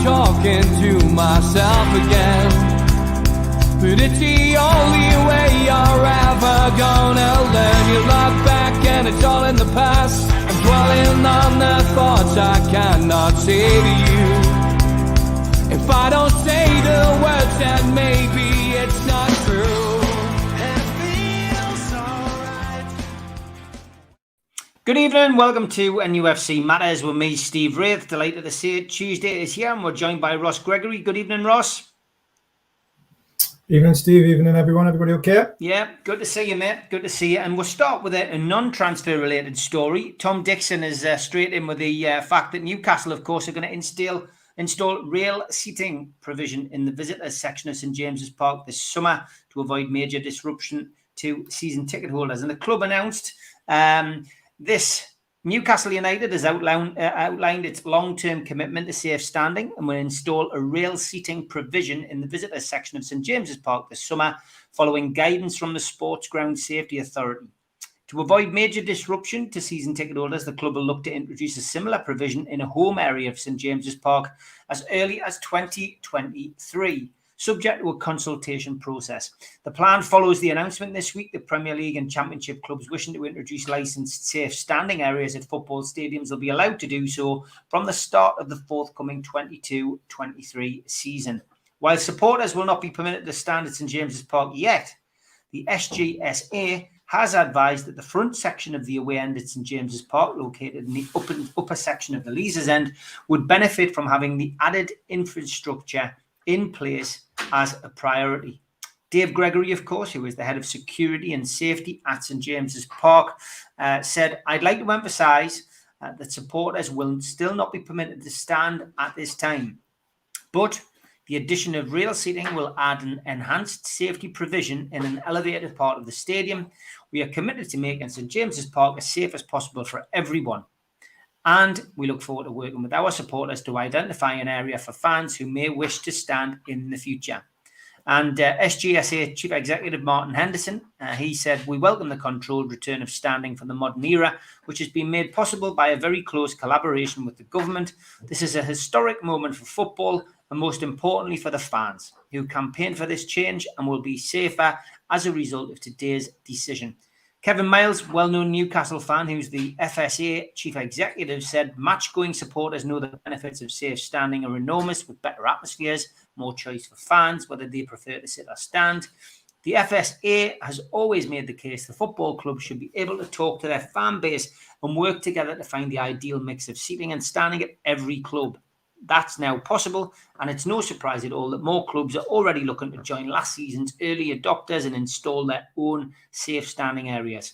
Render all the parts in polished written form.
Talking to myself again, but it's the only way you're ever gonna learn. You look back and it's all in the past. I'm dwelling on the thoughts I cannot say to you. If I don't say the words, then maybe it's not true. It feels alright. Good evening, welcome to NUFC Matters with me, Steve Wraith. Delighted to see it. Tuesday is here and we're joined by Ross Gregory. Good evening, Ross. Evening, Steve. Evening, everyone. Everybody okay? Yeah, good to see you, mate. Good to see you. And we'll start with a non-transfer related story. Tom Dixon is straight in with the fact that Newcastle, of course, are going to install rail seating provision in the visitors section of St James's Park this summer to avoid major disruption to season ticket holders. And the club announced this Newcastle United has outlined its long-term commitment to safe standing and will install a rail seating provision in the visitors section of St James's Park this summer, following guidance from the Sports Ground Safety Authority. To avoid major disruption to season ticket holders, the club will look to introduce a similar provision in a home area of St James's Park as early as 2023. Subject to a consultation process. The plan follows the announcement this week that Premier League and Championship clubs wishing to introduce licensed safe standing areas at football stadiums will be allowed to do so from the start of the forthcoming 22-23 season. While supporters will not be permitted to stand at St James's Park yet, the SGSA has advised that the front section of the away end at St James's Park, located in the upper section of the Leazes end, would benefit from having the added infrastructure in place as a priority. Dave Gregory, of course, who is the head of security and safety at St James's Park, said, "I'd like to emphasise that supporters will still not be permitted to stand at this time, but the addition of rail seating will add an enhanced safety provision in an elevated part of the stadium. We are committed to making St James's Park as safe as possible for everyone. And we look forward to working with our supporters to identify an area for fans who may wish to stand in the future." And SGSA Chief Executive Martin Henderson, he said, "We welcome the controlled return of standing for the modern era, which has been made possible by a very close collaboration with the government. This is a historic moment for football and most importantly for the fans who campaigned for this change and will be safer as a result of today's decision." Kevin Miles, well-known Newcastle fan who's the FSA chief executive, said match-going supporters know the benefits of safe standing are enormous, with better atmospheres, more choice for fans, whether they prefer to sit or stand. The FSA has always made the case the football club should be able to talk to their fan base and work together to find the ideal mix of seating and standing at every club. That's now possible, and it's no surprise at all that more clubs are already looking to join last season's early adopters and install their own safe standing areas.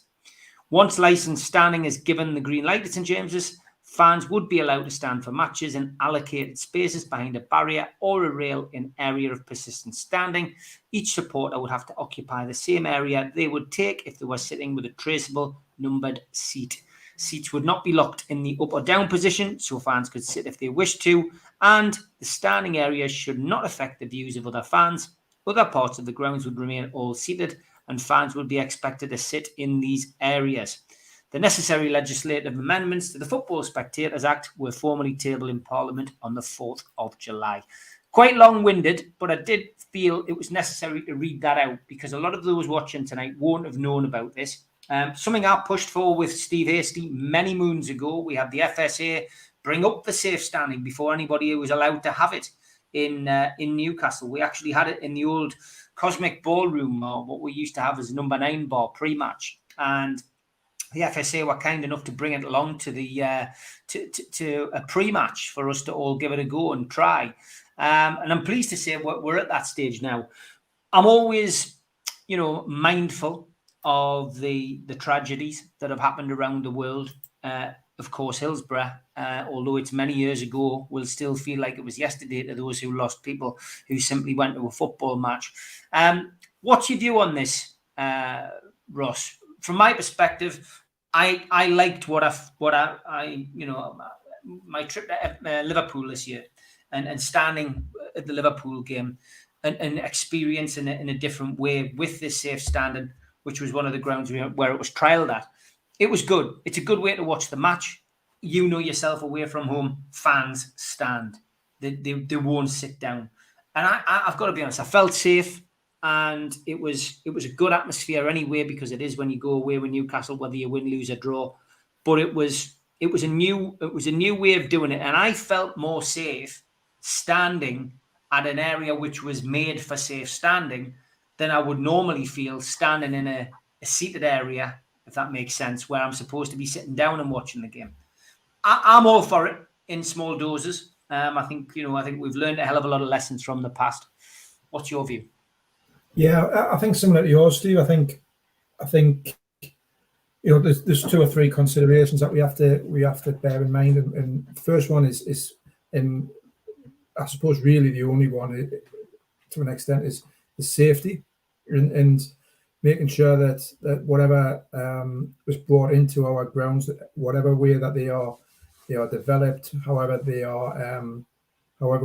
Once licensed standing is given the green light at St James's, fans would be allowed to stand for matches in allocated spaces behind a barrier or a rail in area of persistent standing. Each supporter would have to occupy the same area they would take if they were sitting with a traceable numbered seat. Seats would not be locked in the up or down position, so fans could sit if they wish to, and the standing areas should not affect the views of other fans. Other parts of the grounds would remain all seated, and fans would be expected to sit in these areas. The necessary legislative amendments to the Football Spectators Act were formally tabled in Parliament on the 4th of July. Quite long-winded, but I did feel it was necessary to read that out because a lot of those watching tonight won't have known about this. Something I pushed for with Steve Hasty many moons ago. We had the FSA bring up the safe standing before anybody was allowed to have it in Newcastle. We actually had it in the old Cosmic Ballroom, or what we used to have as number 9 bar pre-match. And the FSA were kind enough to bring it along to the to a pre-match for us to all give it a go and try. And I'm pleased to say we're at that stage now. I'm always, mindful of the tragedies that have happened around the world of course, Hillsborough, although it's many years ago, will still feel like it was yesterday to those who lost people who simply went to a football match. What's your view on this, Ross? From my perspective, I liked my trip to Liverpool this year and standing at the Liverpool game and experiencing it in a different way with this safe standing, which was one of the grounds where it was trialled at. It was good. It's a good way to watch the match. You know yourself away from home. Fans stand. They won't sit down. And I've got to be honest, I felt safe, and it was a good atmosphere anyway, because it is when you go away with Newcastle, whether you win, lose, or draw. But it was a new way of doing it, and I felt more safe standing at an area which was made for safe standing than I would normally feel standing in a seated area, if that makes sense, where I'm supposed to be sitting down and watching the game. I'm all for it in small doses. I think we've learned a hell of a lot of lessons from the past. What's your view? Yeah, I think similar to yours, Steve. I think there's two or three considerations that we have to bear in mind, and the first one is I suppose really the only one to an extent is safety, and making sure that whatever was brought into our grounds, whatever way that they are developed, however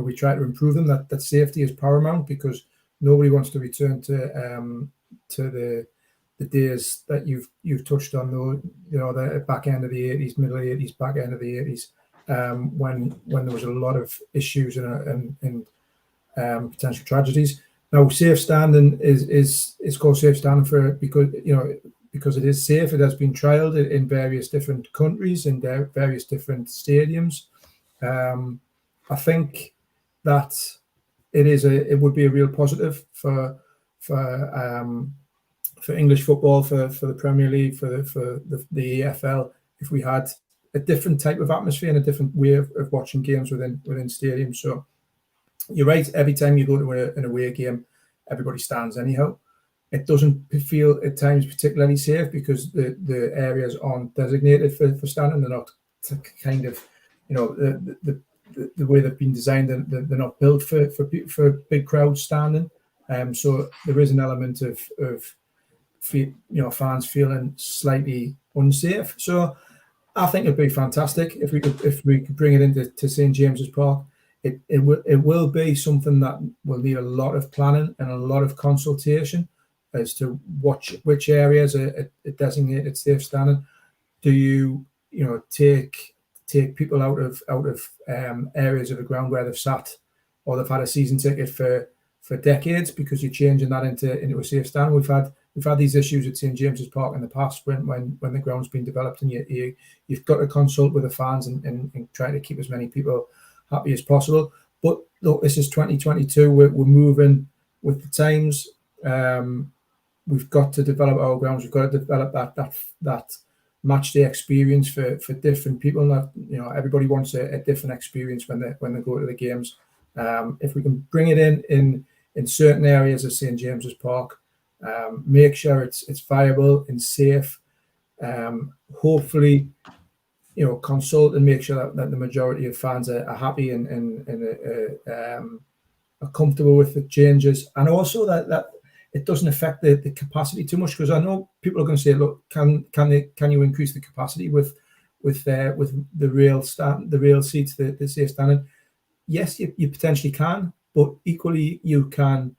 we try to improve them, that safety is paramount, because nobody wants to return to the days that you've touched on, the back end of the 80s, middle 80s, back end of the 80s, when there was a lot of issues and potential tragedies. Now, safe standing is called safe standing because it is safe. It has been trialled in various different countries, in various different stadiums. I think that it would be a real positive for English football, for the Premier League, for the EFL, if we had a different type of atmosphere and a different way of watching games within stadiums. So you're right, every time you go to an away game, everybody stands anyhow. It doesn't feel at times particularly safe because the areas aren't designated for standing. They're not kind of, the way they've been designed, they're not built for big crowds standing. So there is an element of fans feeling slightly unsafe. So I think it'd be fantastic if we could bring it into St James's Park. It will be something that will need a lot of planning and a lot of consultation as to which areas are designated safe standing. Do you take people out of areas of the ground where they've sat or they've had a season ticket for decades, because you're changing that into a safe stand? We've had these issues at St James's Park in the past when the ground's been developed, and you've got to consult with the fans and try to keep as many people happy as possible. But look, this is 2022. We're moving with the times. We've got to develop our grounds. We've got to develop that match day experience for different people. Not everybody wants a different experience when they go to the games. If we can bring it in certain areas of St James's Park, make sure it's viable and safe. Hopefully, consult and make sure that the majority of fans are happy and are comfortable with the changes, and also that it doesn't affect the capacity too much. Because I know people are going to say, look, can you increase the capacity with the real seats, the safe standing? Yes, you potentially can, but equally you can.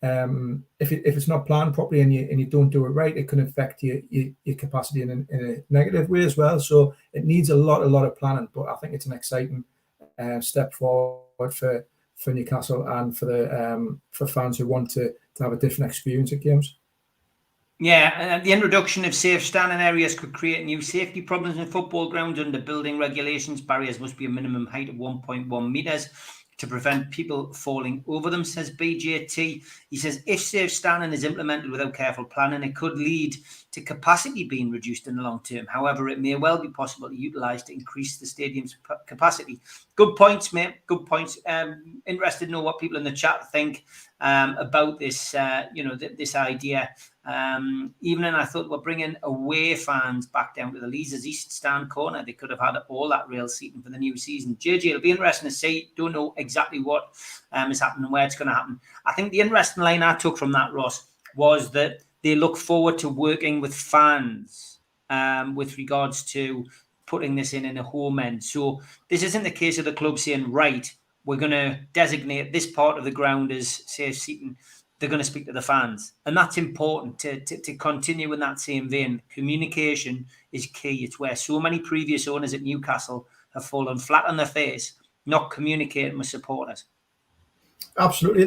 If it's not planned properly and you don't do it right, it can affect your capacity in a negative way as well. So it needs a lot of planning. But I think it's an exciting step forward for Newcastle and for fans who want to have a different experience at games. Yeah, and the introduction of safe standing areas could create new safety problems in football grounds. Under building regulations, barriers must be a minimum height of 1.1 metres to prevent people falling over them, says BJT. He says, if safe standing is implemented without careful planning, it could lead to capacity being reduced in the long term. However, it may well be possible to utilise to increase the stadium's capacity. Good points, mate. Good points. Interested to know what people in the chat think about this, this idea. Evening, I thought we're bringing away fans back down to the Leazes East Stand corner. They could have had all that rail seating for the new season. JJ, it'll be interesting to see. Don't know exactly what is happening and where it's going to happen. I think the interesting line I took from that, Ross, was that they look forward to working with fans with regards to putting this in a home end. So this isn't the case of the club saying, right, we're going to designate this part of the ground as safe seating. They're going to speak to the fans. And that's important to continue in that same vein. Communication is key. It's where so many previous owners at Newcastle have fallen flat on their face, not communicating with supporters. Absolutely.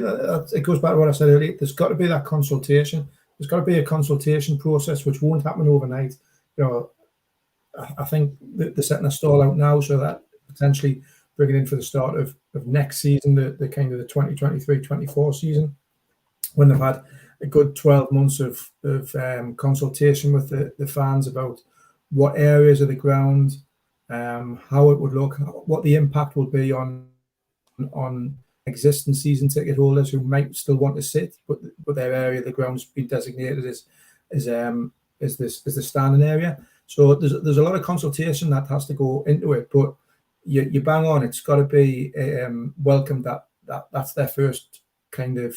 It goes back to what I said earlier. There's got to be that consultation. There's got to be a consultation process, which won't happen overnight. I think they're setting a stall out now so that potentially bringing in for the start of next season, the kind of the 2023-24 season, when they've had a good 12 months of consultation with the fans about what areas of the ground, how it would look, what the impact will be on existing season ticket holders who might still want to sit, but their area of the ground's been designated as the standing area. So there's a lot of consultation that has to go into it, but you bang on. It's got to be welcomed that's their first kind of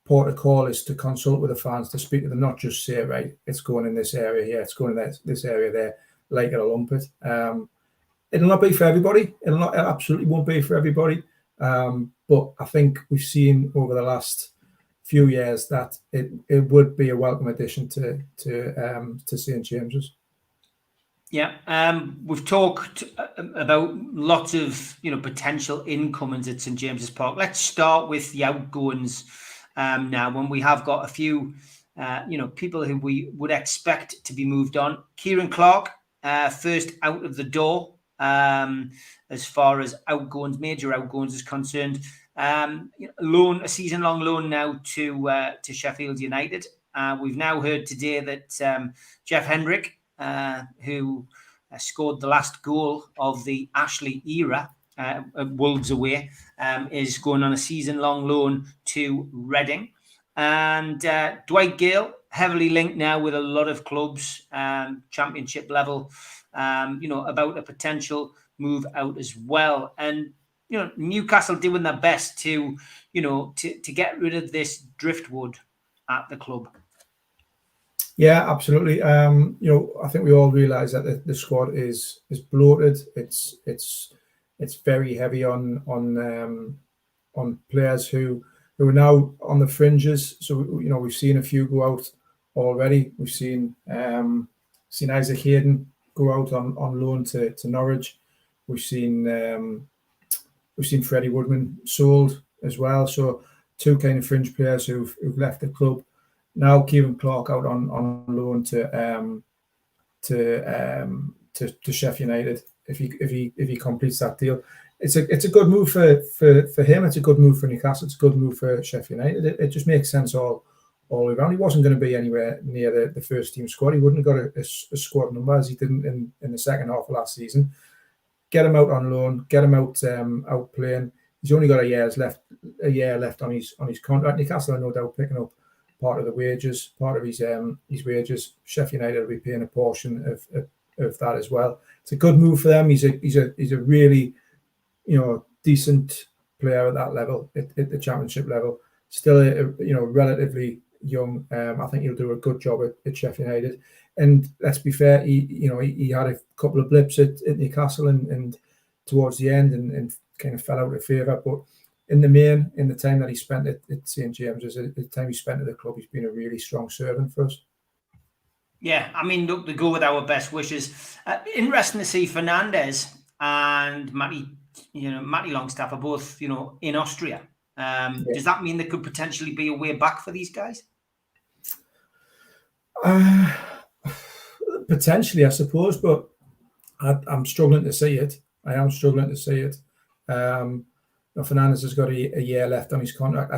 port of call, is to consult with the fans, to speak to them, not just say, right, it's going in this area here, it's going in this area there, like it or lump it. It'll not be for everybody. It absolutely won't be for everybody. But I think we've seen over the last few years that it would be a welcome addition to St James's. Yeah, we've talked about lots of potential incomings at St James's Park. Let's start with the outgoings now, when we have got a few people who we would expect to be moved on. Kieran Clark, first out of the door as far as outgoings, major outgoings is concerned. A season-long loan now to Sheffield United. We've now heard today that Jeff Hendrick, who scored the last goal of the Ashley era at Wolves away, is going on a season-long loan to Reading. And Dwight Gale, heavily linked now with a lot of clubs, championship level, about a potential move out as well. And Newcastle doing their best to get rid of this driftwood at the club. Yeah, absolutely. I think we all realise that the squad is bloated. It's very heavy on players who are now on the fringes. So we've seen a few go out already. We've seen Isaac Hayden go out on loan to Norwich. We've seen Freddie Woodman sold as well. So two kind of fringe players who've left the club. Now Kieran Clark out on loan to Sheffield United. If he completes that deal, it's a good move for him. It's a good move for Newcastle. It's a good move for Sheffield United. It just makes sense all the way around. He wasn't going to be anywhere near the first team squad. He wouldn't have got a squad number as he didn't in the second half of last season. Get him out on loan. Get him out playing. He's only got a year left on his contract. Newcastle are no doubt picking up part of his wages. Sheffield United will be paying a portion of that as well. It's a good move for them. He's a really decent player at that level, at the championship level. Still relatively young. I think he'll do a good job at Sheffield United. And let's be fair, he had a couple of blips at Newcastle and towards the end and kind of fell out of favour. But in the main, in the time that he spent at St James's, the time he spent at the club, he's been a really strong servant for us. Yeah, I mean, look, to go with our best wishes. Interesting to see Fernandez and Matty Longstaff are both, in Austria. Does that mean there could potentially be a way back for these guys? Potentially, I suppose, but I'm struggling to see it. I am struggling to see it. Fernandez has got a year left on his contract.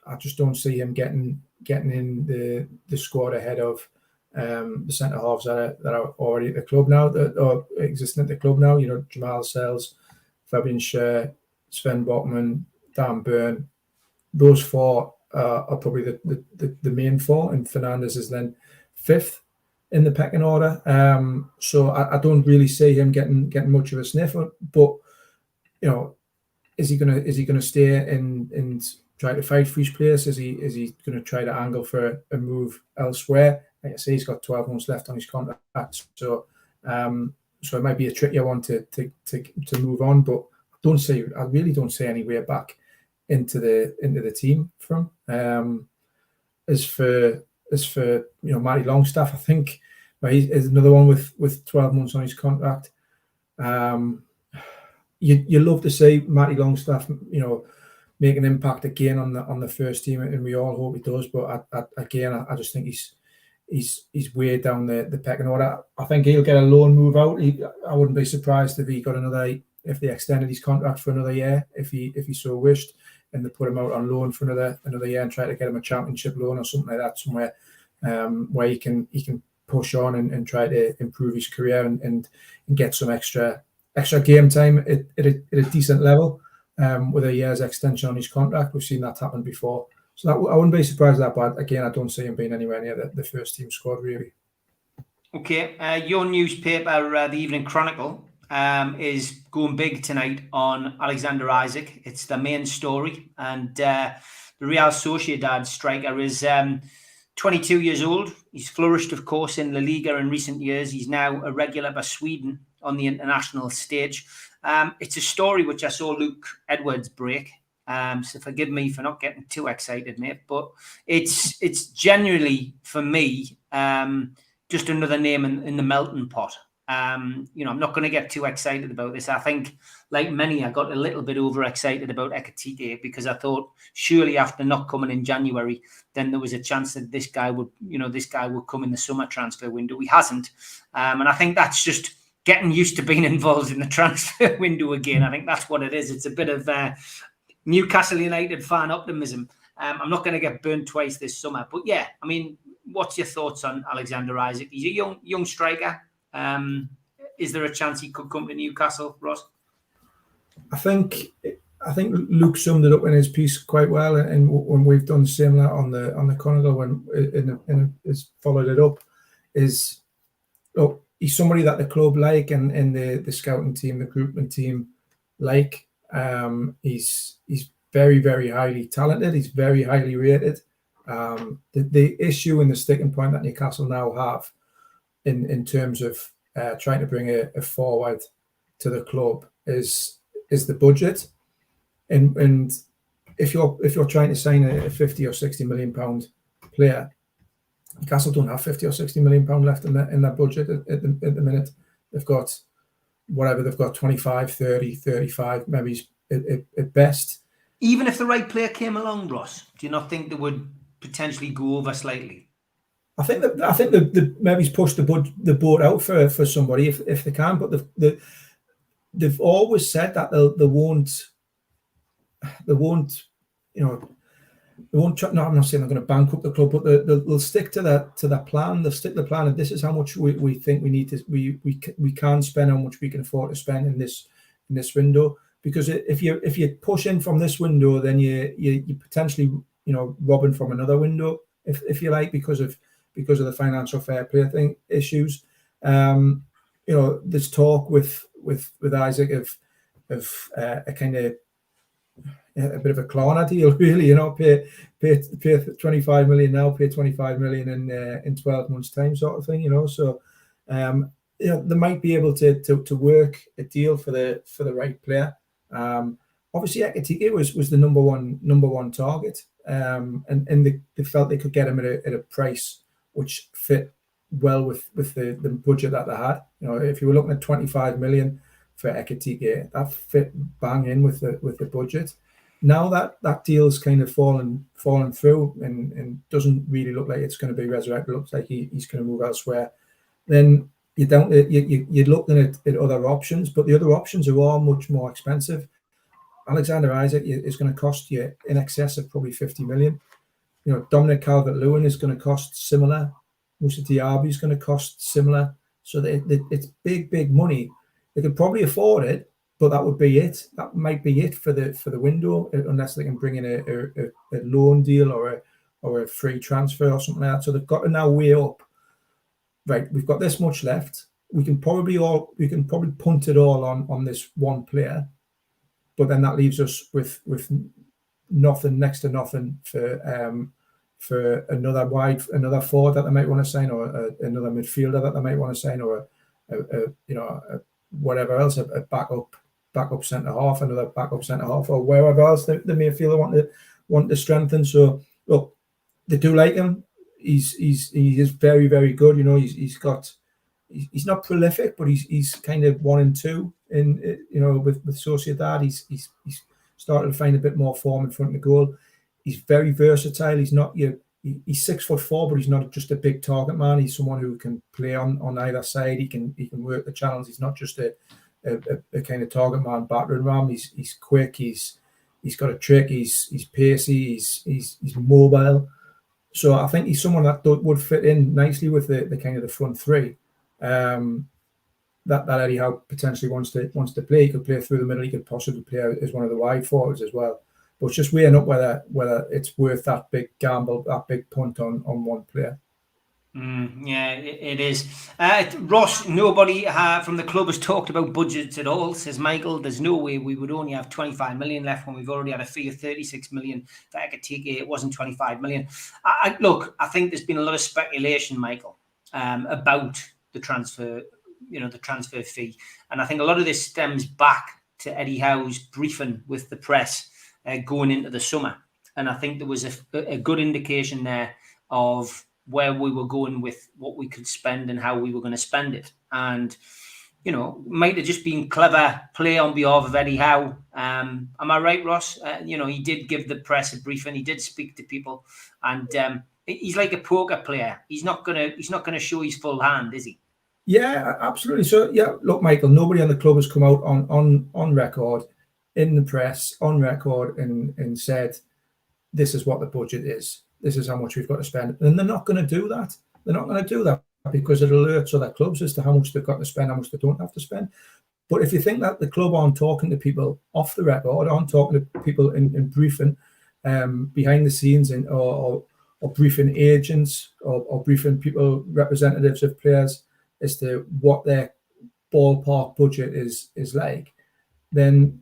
I just don't see him getting in the squad ahead of the centre halves that are already at the club now, that are existing at the club now. Jamal Sells, Fabian Schär, Sven Botman, Dan Burn. Those four are probably the main four, and Fernandes is then fifth in the pecking order. So I don't really see him getting much of a sniff. But is he gonna stay and try to fight for his place? Is he going to try to angle for a move elsewhere? Like I say, he's got 12 months left on his contract, so it might be a trickier one to move on. But I really don't see any way back into the team from. As for Matty Longstaff, I think he's another one with 12 months on his contract. You love to see Matty Longstaff, make an impact again on the first team, and we all hope he does. But I just think he's way down the pecking order. I think he'll get a loan move out. I wouldn't be surprised if they extended his contract for another year, if he so wished, and they put him out on loan for another year and try to get him a championship loan or something like that somewhere, where he can push on and try to improve his career and get some extra game time at a decent level, with a year's extension on his contract. We've seen that happen before, so I wouldn't be surprised at that. But again, I don't see him being anywhere near the first team squad really. Okay, your newspaper, the Evening Chronicle, is going big tonight on Alexander Isak. It's the main story, and the Real Sociedad striker is 22 years old. He's flourished, of course, in La Liga in recent years. He's now a regular for Sweden on the international stage. It's a story which I saw Luke Edwards break. So forgive me for not getting too excited, mate. But it's genuinely, for me, just another name in the melting pot. I'm not going to get too excited about this. I think, like many, I got a little bit overexcited about Ekitike because I thought surely after not coming in January, then there was a chance that this guy would come in the summer transfer window. He hasn't, and I think that's just getting used to being involved in the transfer window again. I think that's what it is. It's a bit of Newcastle United fan optimism. I'm not going to get burnt twice this summer, but yeah, I mean, what's your thoughts on Alexander Isak? He's a young striker. Is there a chance he could come to Newcastle, Ross? I think Luke summed it up in his piece quite well, and when we've done similar on the Chronicle, when it's followed it up, is look, he's somebody that the club like and the scouting team, the groupman team like. He's very, very highly talented. He's very highly rated. The issue and the sticking point that Newcastle now have in terms of trying to bring a forward to the club is the budget, and if you're trying to sign a 50 or 60 million pound player, Newcastle don't have 50 or 60 million pound left in their budget at the minute. They've got whatever, they've got 25, 30, 35 maybe at best. Even if the right player came along, Ross, do you not think they would potentially go over slightly? I think the maybe pushed the boat out for somebody if they can, but they've always said that they won't. No, I'm not saying they're going to bankrupt the club, but they'll stick to that plan. They'll stick to the plan, and this is how much we think we need to we can spend, how much we can afford to spend in this window. Because if you push in from this window, then you potentially robbing from another window, if you like, because of the financial fair play issues. There's talk with Isak of a kind of a bit of a Klarna deal, really. Pay 25 million now, pay 25 million in 12 months' time, sort of thing. So they might be able to work a deal for the right player. Obviously, Ekitike was the number one target, and they felt they could get him at a price which fit well with the budget that they had. If you were looking at 25 million for Ekitike, that fit bang in with the budget. Now that deal's kind of fallen through and doesn't really look like it's going to be resurrected. It looks like he's going to move elsewhere. Then you're looking at other options, but the other options are all much more expensive. Alexander Isak is going to cost you in excess of probably 50 million. Dominic Calvert-Lewin is going to cost similar. Moussa Diaby is going to cost similar. So it's big money. They could probably afford it, but that would be it. That might be it for the window, unless they can bring in a loan deal or a free transfer or something like that. So they've got to now weigh up. Right, we've got this much left. We can probably punt it all on this one player, but then that leaves us with nothing, next to nothing for another forward that they might want to sign, or another midfielder that they might want to sign, or whatever else, a backup centre half, another backup centre half, or wherever else they may feel they want to strengthen. So look, they do like him. He is very, very good. You know, he's not prolific, but he's kind of 1 and 2 in, you know, with Sociedad. He's started to find a bit more form in front of the goal. He's very versatile. He's 6'4", but he's not just a big target man. He's someone who can play on either side. He can work the channels. He's not just a kind of target man battering ram. He's quick. He's got a trick. He's pacey. He's mobile. So I think he's someone that would fit in nicely with the kind of the front three. That Eddie Howe potentially wants to play. He could play through the middle. He could possibly play as one of the wide forwards as well. But it's just weighing up whether it's worth that big gamble, that big punt on one player. Yeah, it is. Ross, nobody from the club has talked about budgets at all, says Michael. There's no way we would only have 25 million left when we've already had a fee of 36 million for Ekatike. It wasn't 25 million. Look, I think there's been a lot of speculation, Michael, about the transfer, the transfer fee. And I think a lot of this stems back to Eddie Howe's briefing with the press going into the summer. And I think there was a good indication there of where we were going with what we could spend and how we were going to spend it. And, might have just been clever play on behalf of Eddie Howe. Am I right, Ross? He did give the press a briefing. He did speak to people, and he's like a poker player. He's not gonna show his full hand, is he? Yeah, absolutely. So yeah, look, Michael, nobody on the club has come out on record in the press on record and said this is what the budget is. This is how much we've got to spend. And they're not going to do that. They're not going to do that because it alerts other clubs as to how much they've got to spend, how much they don't have to spend. But if you think that the club aren't talking to people off the record, aren't talking to people in briefing behind the scenes or briefing agents or briefing people, representatives of players as to what their ballpark budget is like, then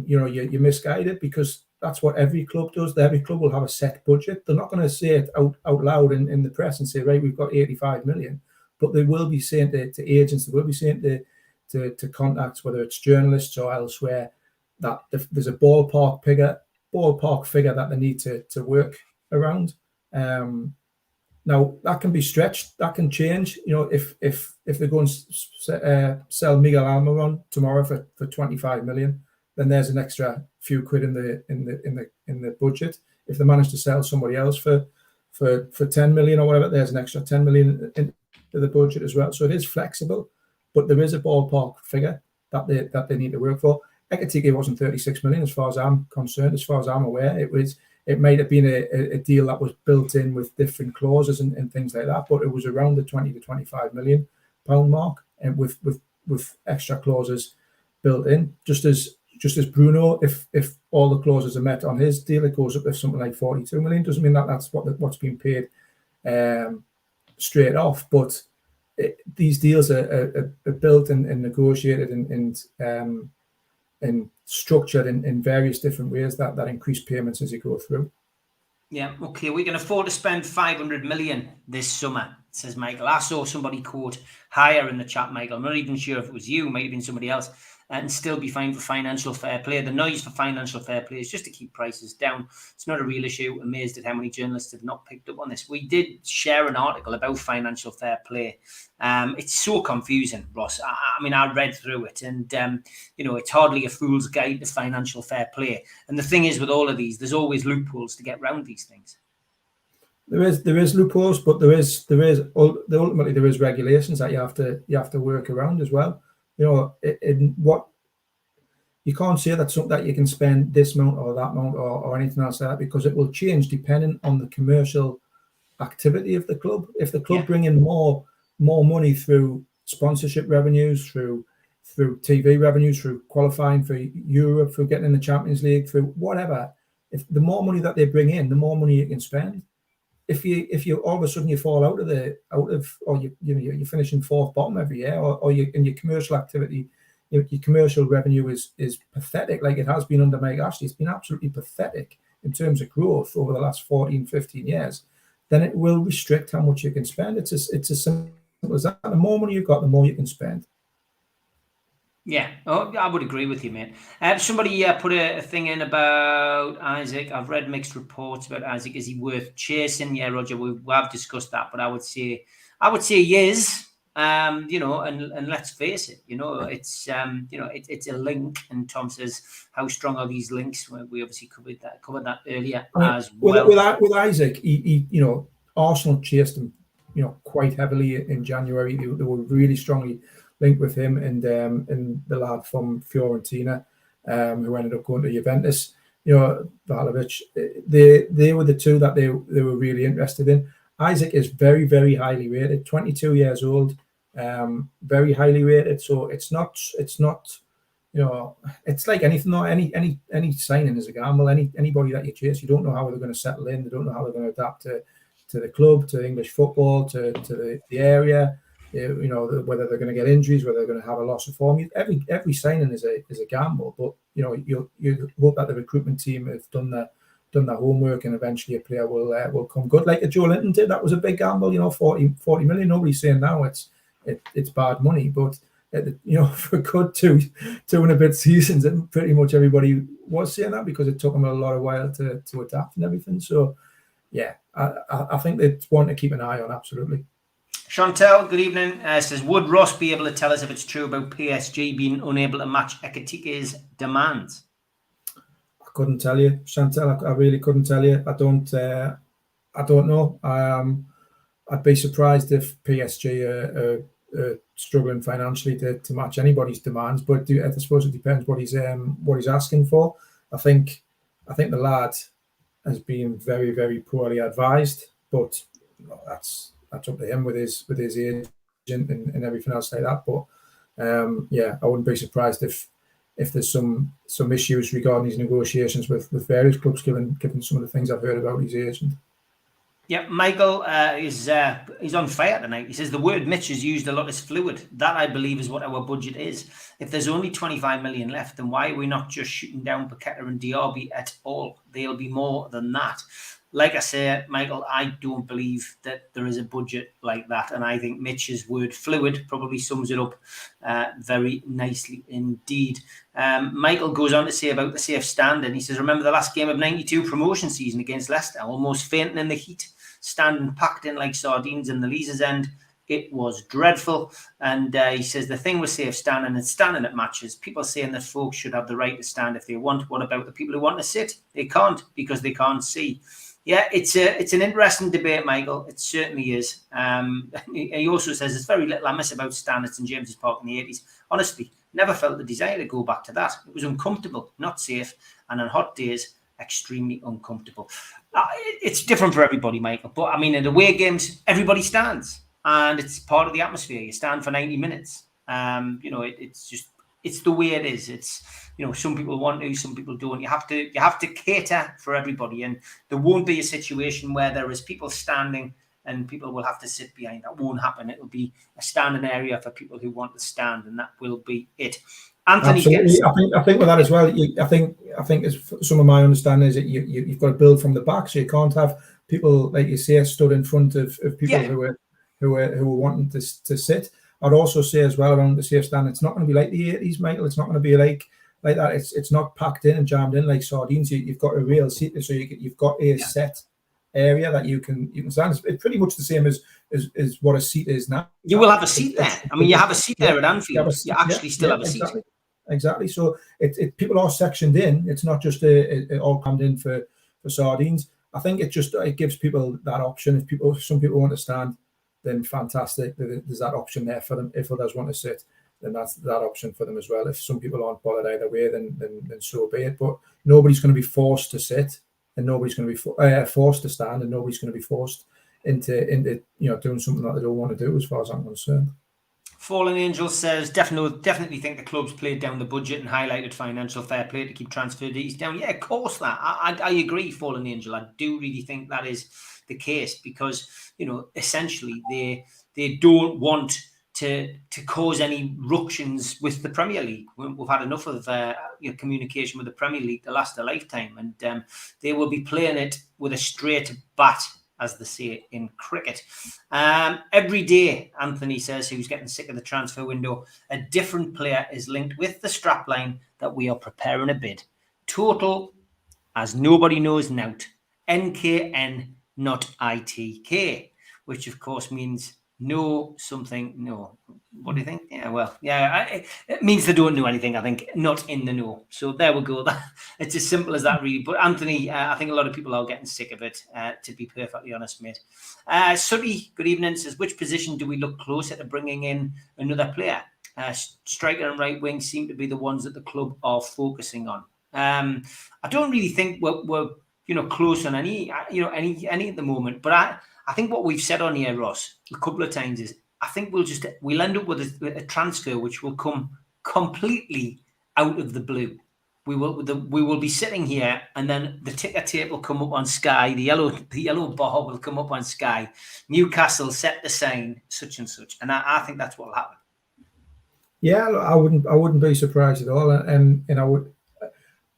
you're misguided, because that's what every club does. Every club will have a set budget. They're not going to say it out loud in the press and say, right, we've got 85 million. But they will be saying to agents, they will be saying to contacts, whether it's journalists or elsewhere, that there's a ballpark figure that they need to work around. Now, that can be stretched. That can change. If they go and sell Miguel Almiron tomorrow for 25 million, then there's an extra few quid in the budget. If they manage to sell somebody else for 10 million or whatever, there's an extra 10 million into the budget as well. So it is flexible, but there is a ballpark figure that they need to work for. Ekatike wasn't 36 million as far as I'm concerned. As far as I'm aware, it might have been a deal that was built in with different clauses and things like that, but it was around the 20 to 25 million pound mark, and with extra clauses built in. Just as Bruno, if all the clauses are met on his deal, it goes up to something like 42 million. Doesn't mean that's what's been paid straight off, but these deals are built and negotiated and structured in various different ways that increase payments as you go through. Yeah, okay, we can afford to spend 500 million this summer, says Michael. I saw somebody quote higher in the chat, Michael. I'm not even sure if it was you, might have been somebody else, and still be fine for financial fair play. The noise for financial fair play is just to keep prices down. It's not a real issue. Amazed at how many journalists have not picked up on this. We did share an article about financial fair play. It's so confusing, Ross. I read through it, and it's hardly a fool's guide to financial fair play. And the thing is, with all of these, there's always loopholes to get around these things. There is loopholes, but ultimately there is regulations that you have to work around as well. In what you can't say that you can spend this amount or that amount or anything else like that, because it will change depending on the commercial activity of the club. If the club bring in more money through sponsorship revenues, through through TV revenues, through qualifying for Europe, through getting in the Champions League, through whatever. If the more money that they bring in, the more money you can spend. If you all of a sudden you fall out of or you're finishing fourth bottom every year, or you in your commercial activity, your commercial revenue is pathetic, like it has been under Mike Ashley. It's been absolutely pathetic in terms of growth over the last 14, 15 years. Then it will restrict how much you can spend. It's as simple as that. The more money you've got, the more you can spend. Yeah, I would agree with you, mate. Somebody put a thing in about Isaac. I've read mixed reports about Isaac. Is he worth chasing? Yeah, Roger, we have discussed that, but I would say he is. And let's face it, it's it's a link. And Tom says, how strong are these links? We obviously covered that earlier as well. With Isaac, he Arsenal chased him, quite heavily in January. They were really strongly linked with him and the lad from Fiorentina, who ended up going to Juventus. Vlahovic. They were the two that they were really interested in. Isaac is very, very highly rated. 22 years old, very highly rated. So it's not. It's like anything. Any signing is a gamble. Anybody that you chase, you don't know how they're going to settle in. They don't know how they're going to adapt to the club, to English football, to the area. Whether they're going to get injuries, whether they're going to have a loss of form. Every signing is a gamble, but you hope that the recruitment team have done their homework, and eventually a player will come good, like Joe Linton did. That was a big gamble, 40 million. Nobody's saying now it's bad money, but for a good two and a bit seasons, and pretty much everybody was saying that, because it took them a lot of while to adapt and everything. So yeah, I think it's one to keep an eye on, absolutely. Chantel, good evening. Says, would Ross be able to tell us if it's true about PSG being unable to match Ekitike's demands? I couldn't tell you, Chantel. I really couldn't tell you. I don't know. I'd be surprised if PSG are struggling financially to match anybody's demands. But I suppose it depends what he's asking for. I think the lad has been very, very poorly advised, but that's up to him with his agent and everything else like that. But I wouldn't be surprised if there's some issues regarding his negotiations with various clubs, given some of the things I've heard about his agent. Yeah, Michael he's on fire tonight. He says the word Mitch is used a lot as fluid. That, I believe, is what our budget is. If there's only 25 million left, then why are we not just shooting down Paqueta and Diaby at all? They'll be more than that. Like I say, Michael, I don't believe that there is a budget like that. And I think Mitch's word fluid probably sums it up very nicely indeed. Michael goes on to say about the safe standing. He says, remember the last game of 92 promotion season against Leicester, almost fainting in the heat, standing packed in like sardines in the Leazes end. It was dreadful. And he says the thing with safe standing and standing at matches, people saying that folks should have the right to stand if they want. What about the people who want to sit? They can't, because they can't see. Yeah, it's an interesting debate, Michael. It certainly is. He also says there's very little I miss about stand at St James's Park in the 80s. Honestly, never felt the desire to go back to that. It was uncomfortable, not safe, and on hot days, extremely uncomfortable. It's different for everybody, Michael. But I mean, in away games, everybody stands, and it's part of the atmosphere. You stand for 90 minutes. It's the way it is. It's, some people want to, some people don't. You have to cater for everybody, and there won't be a situation where there is people standing and people will have to sit behind. That won't happen. It'll be a standing area for people who want to stand, and that will be it. Anthony, absolutely. I think with that as well. I think as some of my understanding is that you've got to build from the back, so you can't have people, like you say, stood in front of people who are wanting to sit. I'd also say as well around the safe stand, it's not going to be like the 80s, Michael. It's not going to be like that. It's not packed in and jammed in like sardines. You've got a real seat, so you've got a set area that you can stand. It's pretty much the same as what a seat is now. You will have a seat there. I mean, you have a seat there at Anfield. You actually still have a seat. Exactly. So people are sectioned in. It's not just all crammed in for sardines. I think it gives people that option. If some people want to stand, then fantastic. There's that option there for them. If others want to sit, then that's that option for them as well. If some people aren't bothered either way, then so be it. But nobody's going to be forced to sit, and nobody's going to be forced to stand, and nobody's going to be forced into doing something that they don't want to do, as far as I'm concerned. Fallen Angel says, definitely think the club's played down the budget and highlighted financial fair play to keep transfer fees down. Yeah, of course that. I agree, Fallen Angel. I do really think that is the case because, essentially they don't want to cause any ructions with the Premier League. We've had enough of communication with the Premier League to last a lifetime, and they will be playing it with a straight bat, as they say in cricket. Every day, Anthony says, who's getting sick of the transfer window, a different player is linked with the strapline that we are preparing a bid. Total, as nobody knows nout, NKN, not ITK, which of course means no something, no. What do you think? Yeah, well, yeah, it means they don't know anything, I think, not in the know. So there we go. It's as simple as that, really. But Anthony, I think a lot of people are getting sick of it, to be perfectly honest, mate. Sutty, good evening, says, which position do we look closer to bringing in another player? Striker and right wing seem to be the ones that the club are focusing on. I don't really think we're close on any at the moment, but I think what we've said on here, Ross, a couple of times is I think we'll end up with a transfer which will come completely out of the blue. We will be sitting here, and then the ticker tape will come up on Sky. The yellow bar will come up on Sky. Newcastle set the sign such and such, and I think that's what will happen. Yeah, I wouldn't be surprised at all, and I would.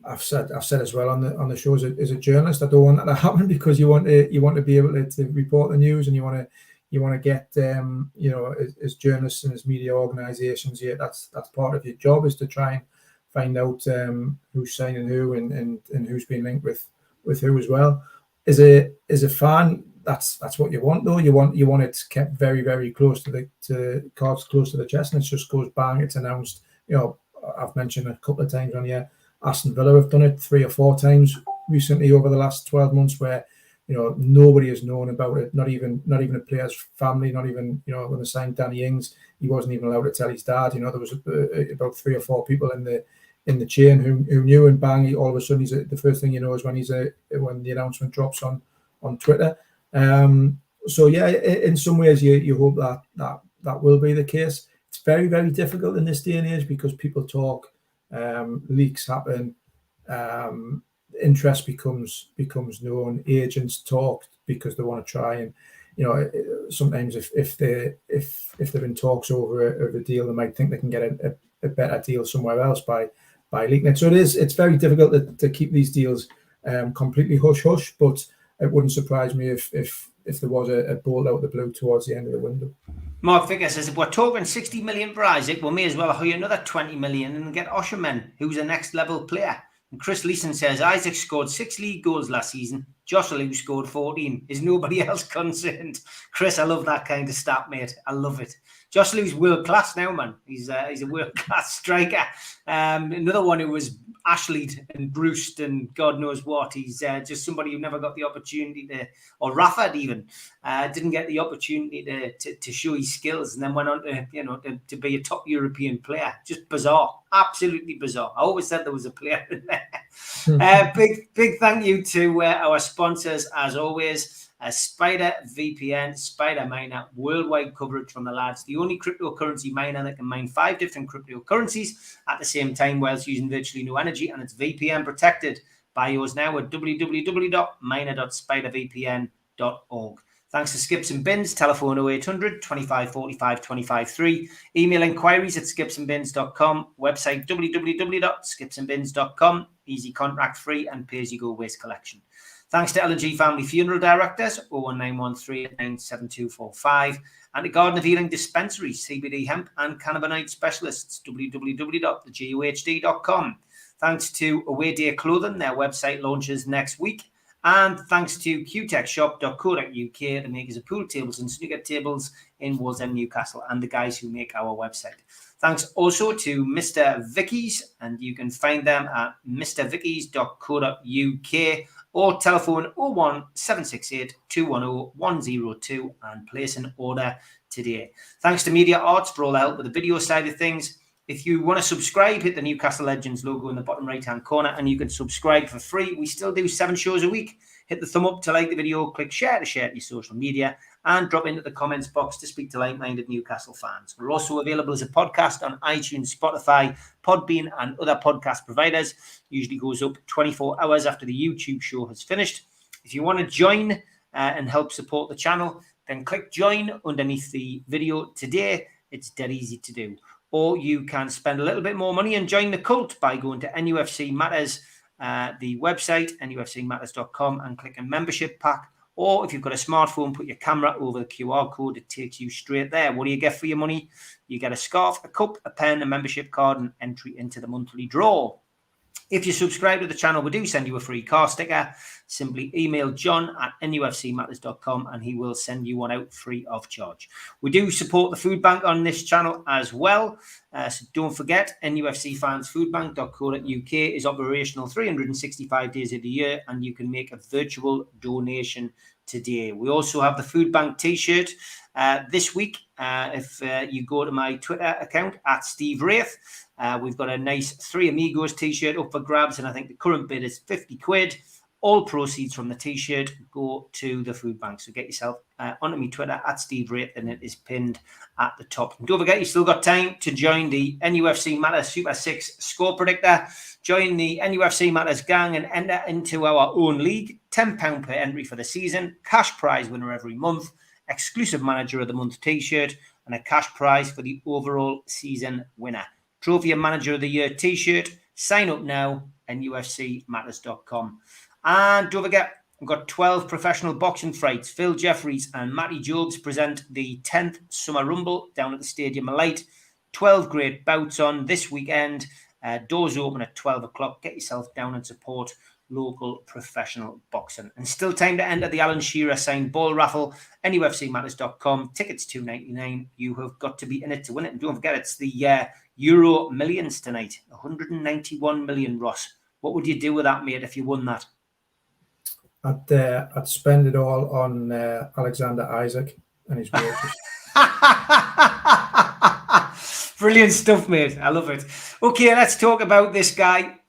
I've said as well on the shows as a journalist, I don't want that to happen because you want to be able to report the news, and you want to get as journalists and as media organisations, that's part of your job, is to try and find out who's signing who and who's being linked with who as well. As a fan, that's what you want, though. You want it kept very, very close to the cards close to the chest, and it just goes bang, it's announced. I've mentioned a couple of times on here, Aston Villa have done it 3 or 4 times recently over the last 12 months where nobody has known about it, not even a player's family, not even when they signed Danny Ings, he wasn't even allowed to tell his dad. There was about 3 or 4 people in the chain who knew, and bang, all of a sudden the first thing you know is when the announcement drops on Twitter. So yeah, in some ways you hope that will be the case. It's very, very difficult in this day and age because people talk. Leaks happen, interest becomes known, agents talk because they want to try, and sometimes if they're in talks over a deal, they might think they can get a better deal somewhere else by leaking it. So it's very difficult to keep these deals completely hush hush, but it wouldn't surprise me if there was a bolt out of the blue towards the end of the window. Mark Vicker says, if we're talking 60 million for Isaac, we may as well hire another 20 million and get Osherman, who's a next level player. And Chris Leeson says, Isaac scored 6 league goals last season. Joselu scored 14. Is nobody else concerned? Chris, I love that kind of stat, mate. I love it. Joselu's world class now, man. He's a world class striker. Another one who was Ashley'd and Bruced and God knows what. He's just somebody who never got the opportunity to, or Rafford even, didn't get the opportunity to show his skills, and then went on to be a top European player. Just bizarre, absolutely bizarre. I always said there was a player in there. Big thank you to our sponsors as always. Spider VPN, Spider Miner, worldwide coverage from the lads. The only cryptocurrency miner that can mine 5 different cryptocurrencies at the same time whilst using virtually no energy, and it's VPN protected. Buy yours now at www.miner.spidervpn.org. Thanks to Skips and Bins, telephone 0800 25 45 25 3. Email inquiries at skipsandbins.com. Website www.skipsandbins.com. Easy contract free and pay-as-you-go waste collection. Thanks to L&G Family Funeral Directors, 01913 97245, and the Garden of Healing Dispensaries, CBD Hemp and Cannabinoid Specialists, www.thegouhd.com. Thanks to Away Day Clothing, their website launches next week. And thanks to qtechshop.co.uk, the makers of pool tables and snooker tables in Wallsend, Newcastle, and the guys who make our website. Thanks also to Mr. Vicky's, and you can find them at mrvickies.co.uk or telephone 01 768 210 102 and place an order today. Thanks to Media Arts for all the help with the video side of things. If you want to subscribe, hit the Newcastle Legends logo in the bottom right-hand corner and you can subscribe for free. We still do 7 shows a week. Hit the thumb up to like the video, click share to share to your social media, and drop into the comments box to speak to like-minded Newcastle fans. We're also available as a podcast on iTunes, Spotify, Podbean, and other podcast providers. Usually goes up 24 hours after the YouTube show has finished. If you want to join and help support the channel, then click join underneath the video today. It's dead easy to do. Or you can spend a little bit more money and join the cult by going to NUFC Matters, the website, nufcmatters.com, and click a membership pack. Or if you've got a smartphone, put your camera over the QR code. It takes you straight there. What do you get for your money? You get a scarf, a cup, a pen, a membership card, and entry into the monthly draw. If you subscribe to the channel, we do send you a free car sticker. Simply email john@nufcmatters.com and he will send you one out free of charge. We do support the food bank on this channel as well. So don't forget, nufcfansfoodbank.co.uk is operational 365 days of the year, and you can make a virtual donation today. We also have the food bank t-shirt this week. If you go to my Twitter account @SteveWraith, we've got a nice Three Amigos t-shirt up for grabs, and I think the current bid is 50 quid. All proceeds from the t-shirt go to the food bank. So get yourself onto my Twitter @SteveWraith, and it is pinned at the top. And don't forget, you've still got time to join the NUFC Matters Super 6 score predictor. Join the NUFC Matters gang and enter into our own league. £10 per entry for the season. Cash prize winner every month. Exclusive Manager of the Month t-shirt, and a cash prize for the overall season winner. Trophy of Manager of the Year t-shirt. Sign up now, nufcmatters.com. And don't forget, we've got 12 professional boxing fights. Phil Jeffries and Matty Jobs present the 10th Summer Rumble down at the Stadium of Light. 12 great bouts on this weekend. Doors open at 12 o'clock. Get yourself down and support local professional boxing. And still time to enter the Alan Shearer signed ball raffle. nufcmatters.com. Tickets $2.99. You have got to be in it to win it. And don't forget, it's the Euro Millions tonight. 191 million, Ross. What would you do with that, mate, if you won that? I'd spend it all on Alexander Isaac and his wages. Brilliant stuff, mate. I love it. Okay, let's talk about this guy.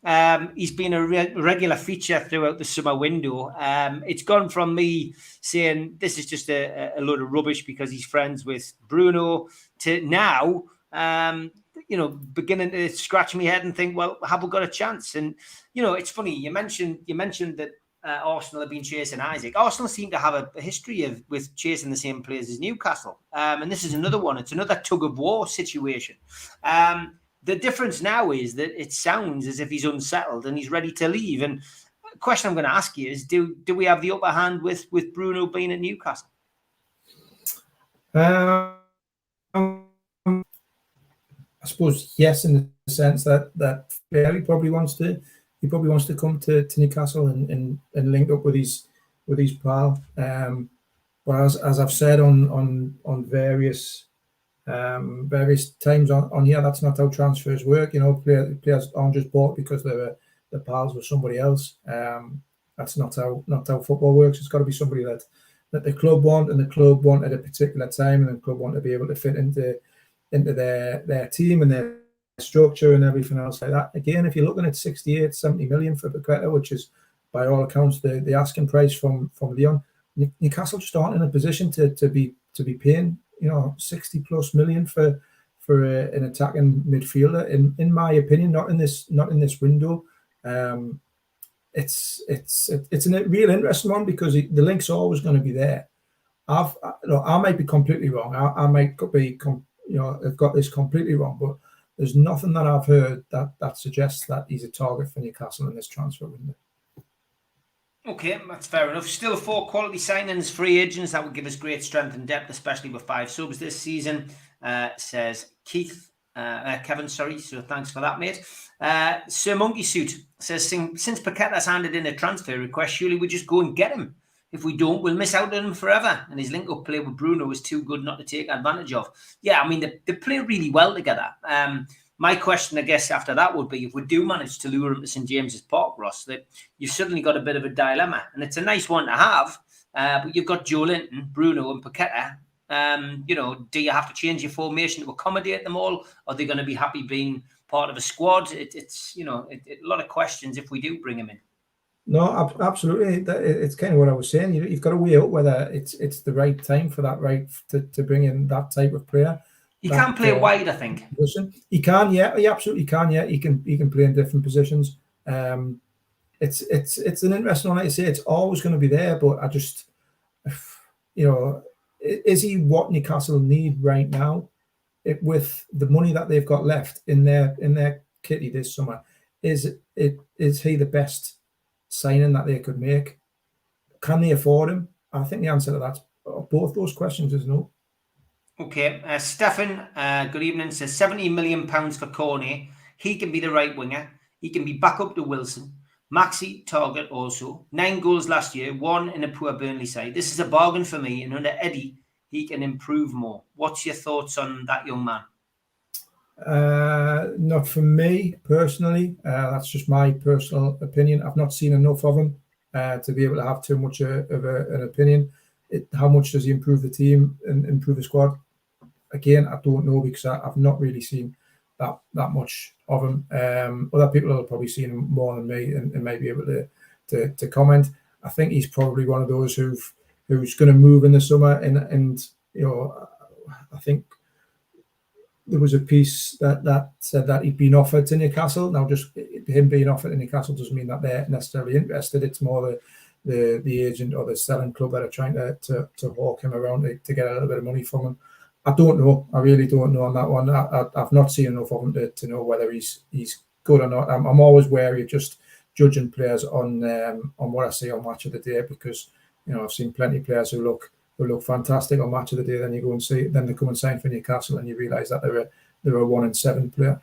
He's been a regular feature throughout the summer window. It's gone from me saying this is just a load of rubbish because he's friends with Bruno to now, beginning to scratch my head and think, well, have we got a chance? And, it's funny. You mentioned that Arsenal have been chasing Isaac. Arsenal seem to have a history with chasing the same players as Newcastle. And this is another one. It's another tug-of-war situation. The difference now is that it sounds as if he's unsettled and he's ready to leave. And the question I'm going to ask you is, do we have the upper hand with Bruno being at Newcastle? I suppose yes, in the sense that he probably wants to come to Newcastle and link up with his pal. But as I've said on various times on here, that's not how transfers work. Players aren't just bought because they're pals with somebody else. That's not how football works. It's got to be somebody that the club want, and the club want at a particular time, and the club want to be able to fit into their team and their structure and everything else like that. Again, if you're looking at 68-70 million for Paqueta, which is by all accounts the asking price from Lyon, Newcastle just aren't in a position to be paying 60+ million for an attacking midfielder. In my opinion, not in this window. It's a real interesting one because the link's always going to be there. I might be completely wrong. I might be I've got this completely wrong, but there's nothing that I've heard that suggests that he's a target for Newcastle in this transfer window. Okay, that's fair enough. Still 4 quality signings, free agents. That would give us great strength and depth, especially with 5 subs this season, says Kevin, sorry. So thanks for that, mate. Sir Monkey Suit says, since Paqueta's handed in a transfer request, surely we just go and get him. If we don't, we'll miss out on him forever. And his link-up play with Bruno is too good not to take advantage of. Yeah, I mean, they play really well together. My question, I guess, after that would be, if we do manage to lure him to St James's Park, Ross, that you've suddenly got a bit of a dilemma. And it's a nice one to have, but you've got Joe Linton, Bruno and Paqueta. Do you have to change your formation to accommodate them all? Are they going to be happy being part of a squad? It's a lot of questions if we do bring him in. No, absolutely. It's kind of what I was saying. You've got to weigh up whether it's the right time for that, right, to bring in that type of player. He can play wide, I think. Position. He can, yeah, he absolutely can, yeah. He can play in different positions. It's an interesting one. Like I say, it's always going to be there, but I just, is he what Newcastle need right now? With the money that they've got left in their kitty this summer, is he the best signing that they could make? Can they afford him? I think the answer to that, both those questions, is no. Okay, Stefan, good evening, says £70 million for Cornet. He can be the right winger. He can be back up to Wilson. Maxi target also. 9 goals last year, 1 in a poor Burnley side. This is a bargain for me, and under Eddie, he can improve more. What's your thoughts on that young man? Not for me personally. That's just my personal opinion. I've not seen enough of him to be able to have too much of an opinion. How much does he improve the team and improve the squad? Again, I don't know, because I've not really seen that much of him. Other people have probably seen him more than me and may be able to comment. I think he's probably one of those who's going to move in the summer, and I think there was a piece that said that he'd been offered to Newcastle. Now, just him being offered to Newcastle doesn't mean that they're necessarily interested. It's more the agent or the selling club that are trying to hawk him around to get a little bit of money from him. I don't know. I really don't know on that one. I've not seen enough of him to know whether he's good or not. I'm always wary of just judging players on what I see on Match of the Day, because I've seen plenty of players who look fantastic on Match of the Day. Then you go and see, then they come and sign for Newcastle, and you realise that they're a 1 in 7 player.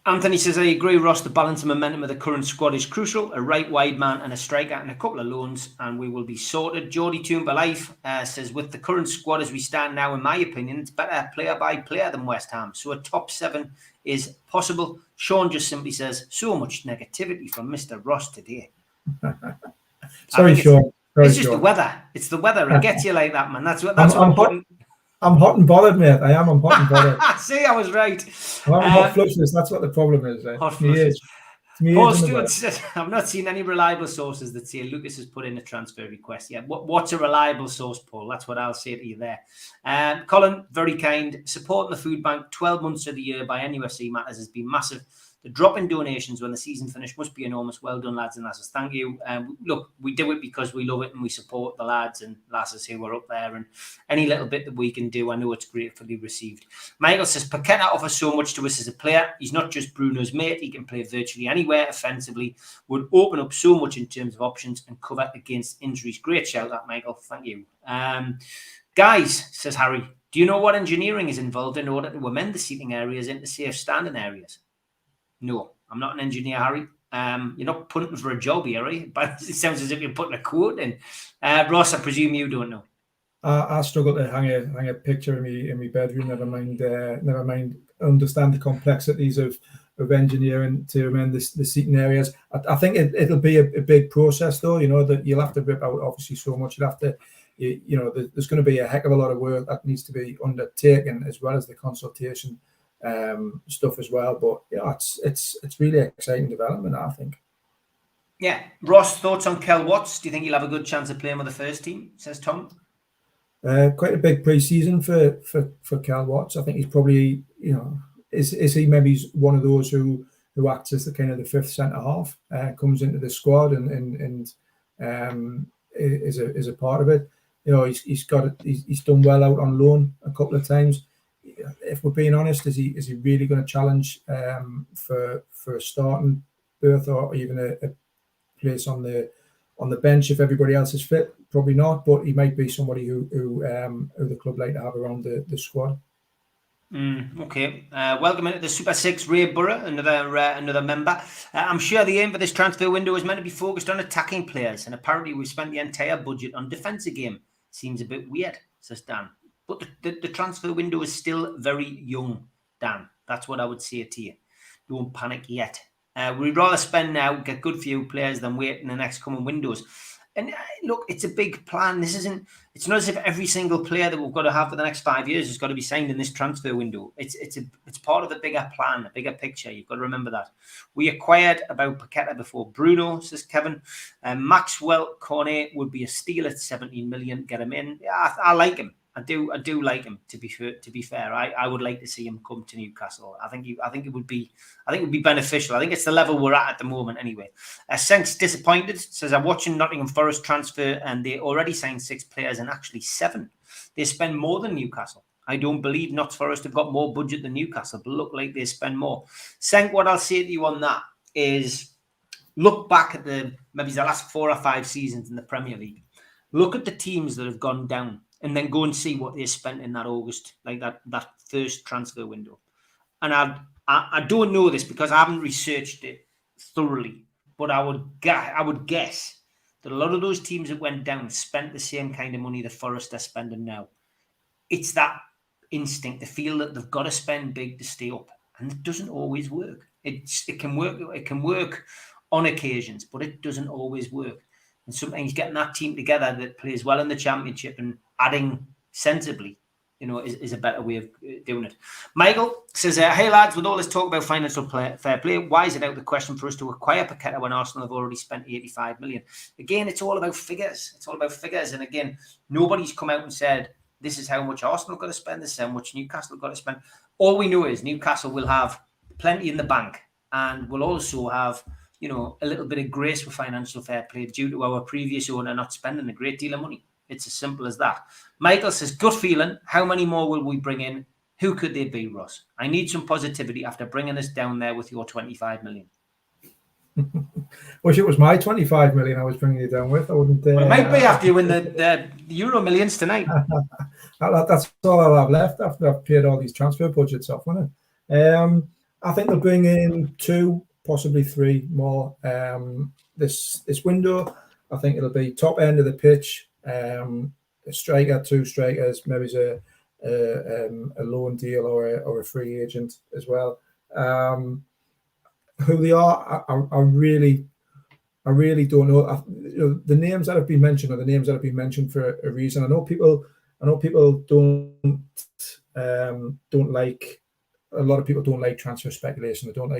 Anthony says, I agree, Ross. The balance and momentum of the current squad is crucial. A right wide man and a striker and a couple of loans, and we will be sorted. Geordie Toomba Life says, with the current squad as we stand now, in my opinion, it's better player by player than West Ham. So a top 7 is possible. Sean just simply says, so much negativity from Mr. Ross today. Sorry, Sean. It's just the weather. It's the weather. It gets you like that, man. That's what I'm putting. I'm hot and bothered, mate. I'm hot and bothered. See, I was right. I'm hot flushes. That's what the problem is. Right? Hot flushes. Paul Stewart says, I've not seen any reliable sources that say Lucas has put in a transfer request yet. What's a reliable source, Paul? That's what I'll say to you there. Colin, very kind. Supporting the food bank 12 months of the year by NUFC matters has been massive. The drop in donations when the season finished must be enormous. Well done, lads and lasses. Thank you. Look, we do it because we love it and we support the lads and lasses who are up there. And any little bit that we can do, I know it's gratefully received. Michael says, Paqueta offers so much to us as a player. He's not just Bruno's mate. He can play virtually anywhere offensively. Would open up so much in terms of options and cover against injuries. Great shout out, Michael. Thank you. Guys, says Harry, do you know what engineering is involved in order to amend the seating areas into safe standing areas? No, I'm not an engineer, Harry. You're not punting for a job here, right? But it sounds as if you're putting a quote in. Ross, I presume you don't know. I struggle to hang a picture in my bedroom. Never mind understand the complexities of engineering to amend the seating areas. I think it'll be a big process, though. That you'll have to rip out obviously so much. You'll have to, there's going to be a heck of a lot of work that needs to be undertaken, as well as the consultation stuff as well. But it's really exciting development, I think. Yeah. Ross, thoughts on Kel Watts? Do you think he'll have a good chance of playing with the first team? Says Tom. Quite a big pre-season for Kel Watts. I think he's probably, is he maybe one of those who acts as the kind of the fifth centre half, comes into the squad and is a part of it. He's done well out on loan a couple of times. If we're being honest, is he really going to challenge for a starting berth or even a place on the bench if everybody else is fit? Probably not, but he might be somebody who the club like to have around the squad. Okay. Welcome into the Super 6, Ray Burrow, another member. I'm sure the aim for this transfer window is meant to be focused on attacking players, and apparently we've spent the entire budget on defence again. Seems a bit weird, says Dan. But the transfer window is still very young, Dan. That's what I would say to you. Don't panic yet. We'd rather spend now, get good few players than wait in the next coming windows. And look, it's a big plan. It's not as if every single player that we've got to have for the next 5 years has got to be signed in this transfer window. It's part of a bigger plan, a bigger picture. You've got to remember that. We acquired about Paqueta before Bruno, says Kevin. Maxwell Cornet would be a steal at 17 million. Get him in. Yeah, I like him. I do like him. To be fair, I would like to see him come to Newcastle. I think it would be beneficial. I think it's the level we're at the moment anyway. Senk's disappointed, says I'm watching Nottingham Forest transfer and they already signed 6 players and actually 7. They spend more than Newcastle. I don't believe Notts Forest have got more budget than Newcastle, but look like they spend more. Senk, what I'll say to you on that is look back at maybe the last 4 or 5 seasons in the Premier League. Look at the teams that have gone down. And then go and see what they spent in that August, like that first transfer window. And I don't know this because I haven't researched it thoroughly, but I would guess that a lot of those teams that went down spent the same kind of money that Forest are spending now. It's that instinct, the feel that they've got to spend big to stay up, and it doesn't always work. It can work. It can work on occasions, but it doesn't always work. And sometimes getting that team together that plays well in the Championship and adding sensibly, is a better way of doing it. Michael says, hey lads, with all this talk about financial fair play, why is it out of the question for us to acquire Paqueta when Arsenal have already spent 85 million? Again, it's all about figures. And again, nobody's come out and said, this is how much Arsenal got to spend, this is how much Newcastle got to spend. All we know is Newcastle will have plenty in the bank and will also have a little bit of grace with financial fair play due to our previous owner not spending a great deal of money. It's as simple as that. Michael says, gut feeling, how many more will we bring in? Who could they be, Ross? I need some positivity after bringing us down there with your 25 million. Wish it was my 25 million I was bringing you down with. I wouldn't. Well, it might be after you win the Euro Millions tonight. That's all I'll have left after I've paid all these transfer budgets off, won't it? I think they'll bring in 2, possibly 3 more this window. I think it'll be top end of the pitch. A striker, 2 strikers, maybe a loan deal or a free agent as well. Who they are, I really don't know. The names that have been mentioned are the names that have been mentioned for a reason. I know people don't like. A lot of people don't like transfer speculation. They don't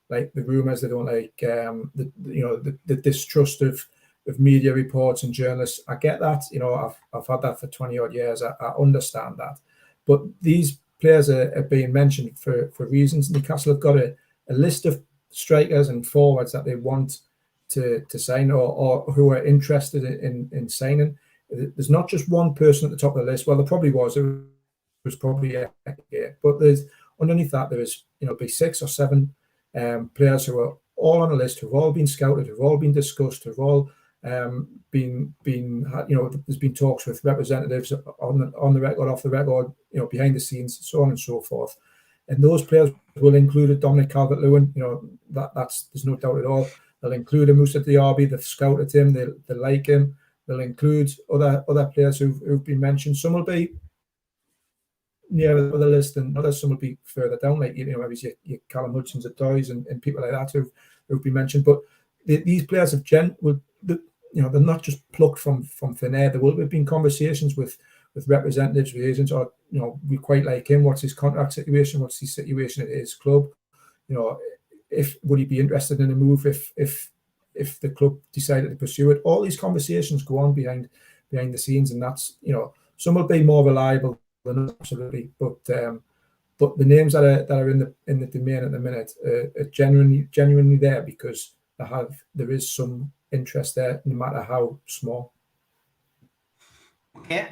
like the rumors. They don't like the distrust of media reports and journalists. I get that. I've had that for 20 odd years. I understand that. But these players are being mentioned for reasons. Newcastle have got a list of strikers and forwards that they want to sign or who are interested in signing. There's not just one person at the top of the list. Well, there probably was. It was probably but there's underneath that there is be 6 or 7 players who are all on a list, who've all been scouted, who've all been discussed, who've all been there's been talks with representatives on the record, off the record, behind the scenes, so on and so forth. And those players will include a Dominic Calvert-Lewin. That's there's no doubt at all. They'll include a Moussa Diaby. They've scouted him. They like him. They'll include other players who've been mentioned. Some will be near the list, and others some will be further down, like maybe your Callum Hudson's at Doys and people like that who've been mentioned. But these players have they're not just plucked from thin air. There will have been conversations with representatives, with agents, or we quite like him. What's his contract situation? What's his situation at his club? If would he be interested in a move if the club decided to pursue it? All these conversations go on behind the scenes, and that's some will be more reliable than absolutely, but the names that are in the domain at the minute are genuinely there because there is some interest there, no matter how small. Okay,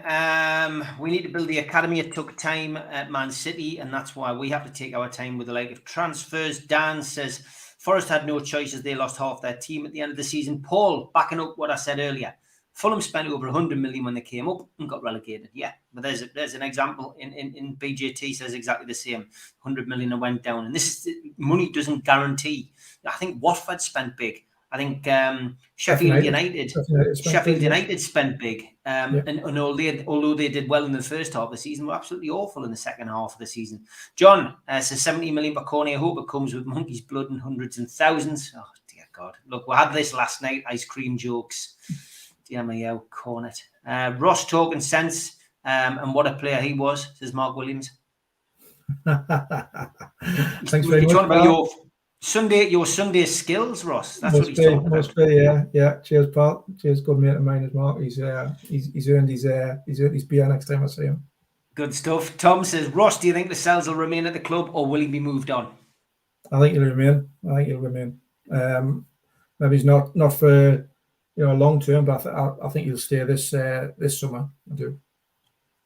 we need to build the academy. It took time at Man City, and that's why we have to take our time with the like of transfers. Dan says Forest had no choice as they lost half their team at the end of the season. Paul, backing up what I said earlier, Fulham spent over 100 million when they came up and got relegated. Yeah, but there's an example in BJT says exactly the same. 100 million and went down, and this money doesn't guarantee. I think Watford spent big. I think Sheffield United spent big. And although they did well in the first half of the season, were absolutely awful in the second half of the season. John says 70 million for Cornet. I hope it comes with monkey's blood and hundreds and thousands. Oh dear God! Look, we had this last night. Ice cream jokes. Diamayo Cornet. Ross talking sense, and what a player he was, says Mark Williams. Thanks very much. Talking about your Sunday skills, Ross. That's what he's talking about. Must be, yeah. Cheers, Paul. Cheers, good mate of mine is Mark. He's earned his beer next time I see him. Good stuff. Tom says, Ross, do you think Lascelles will remain at the club, or will he be moved on? I think he'll remain. Maybe he's not for long term, but I think he'll stay this summer. I do.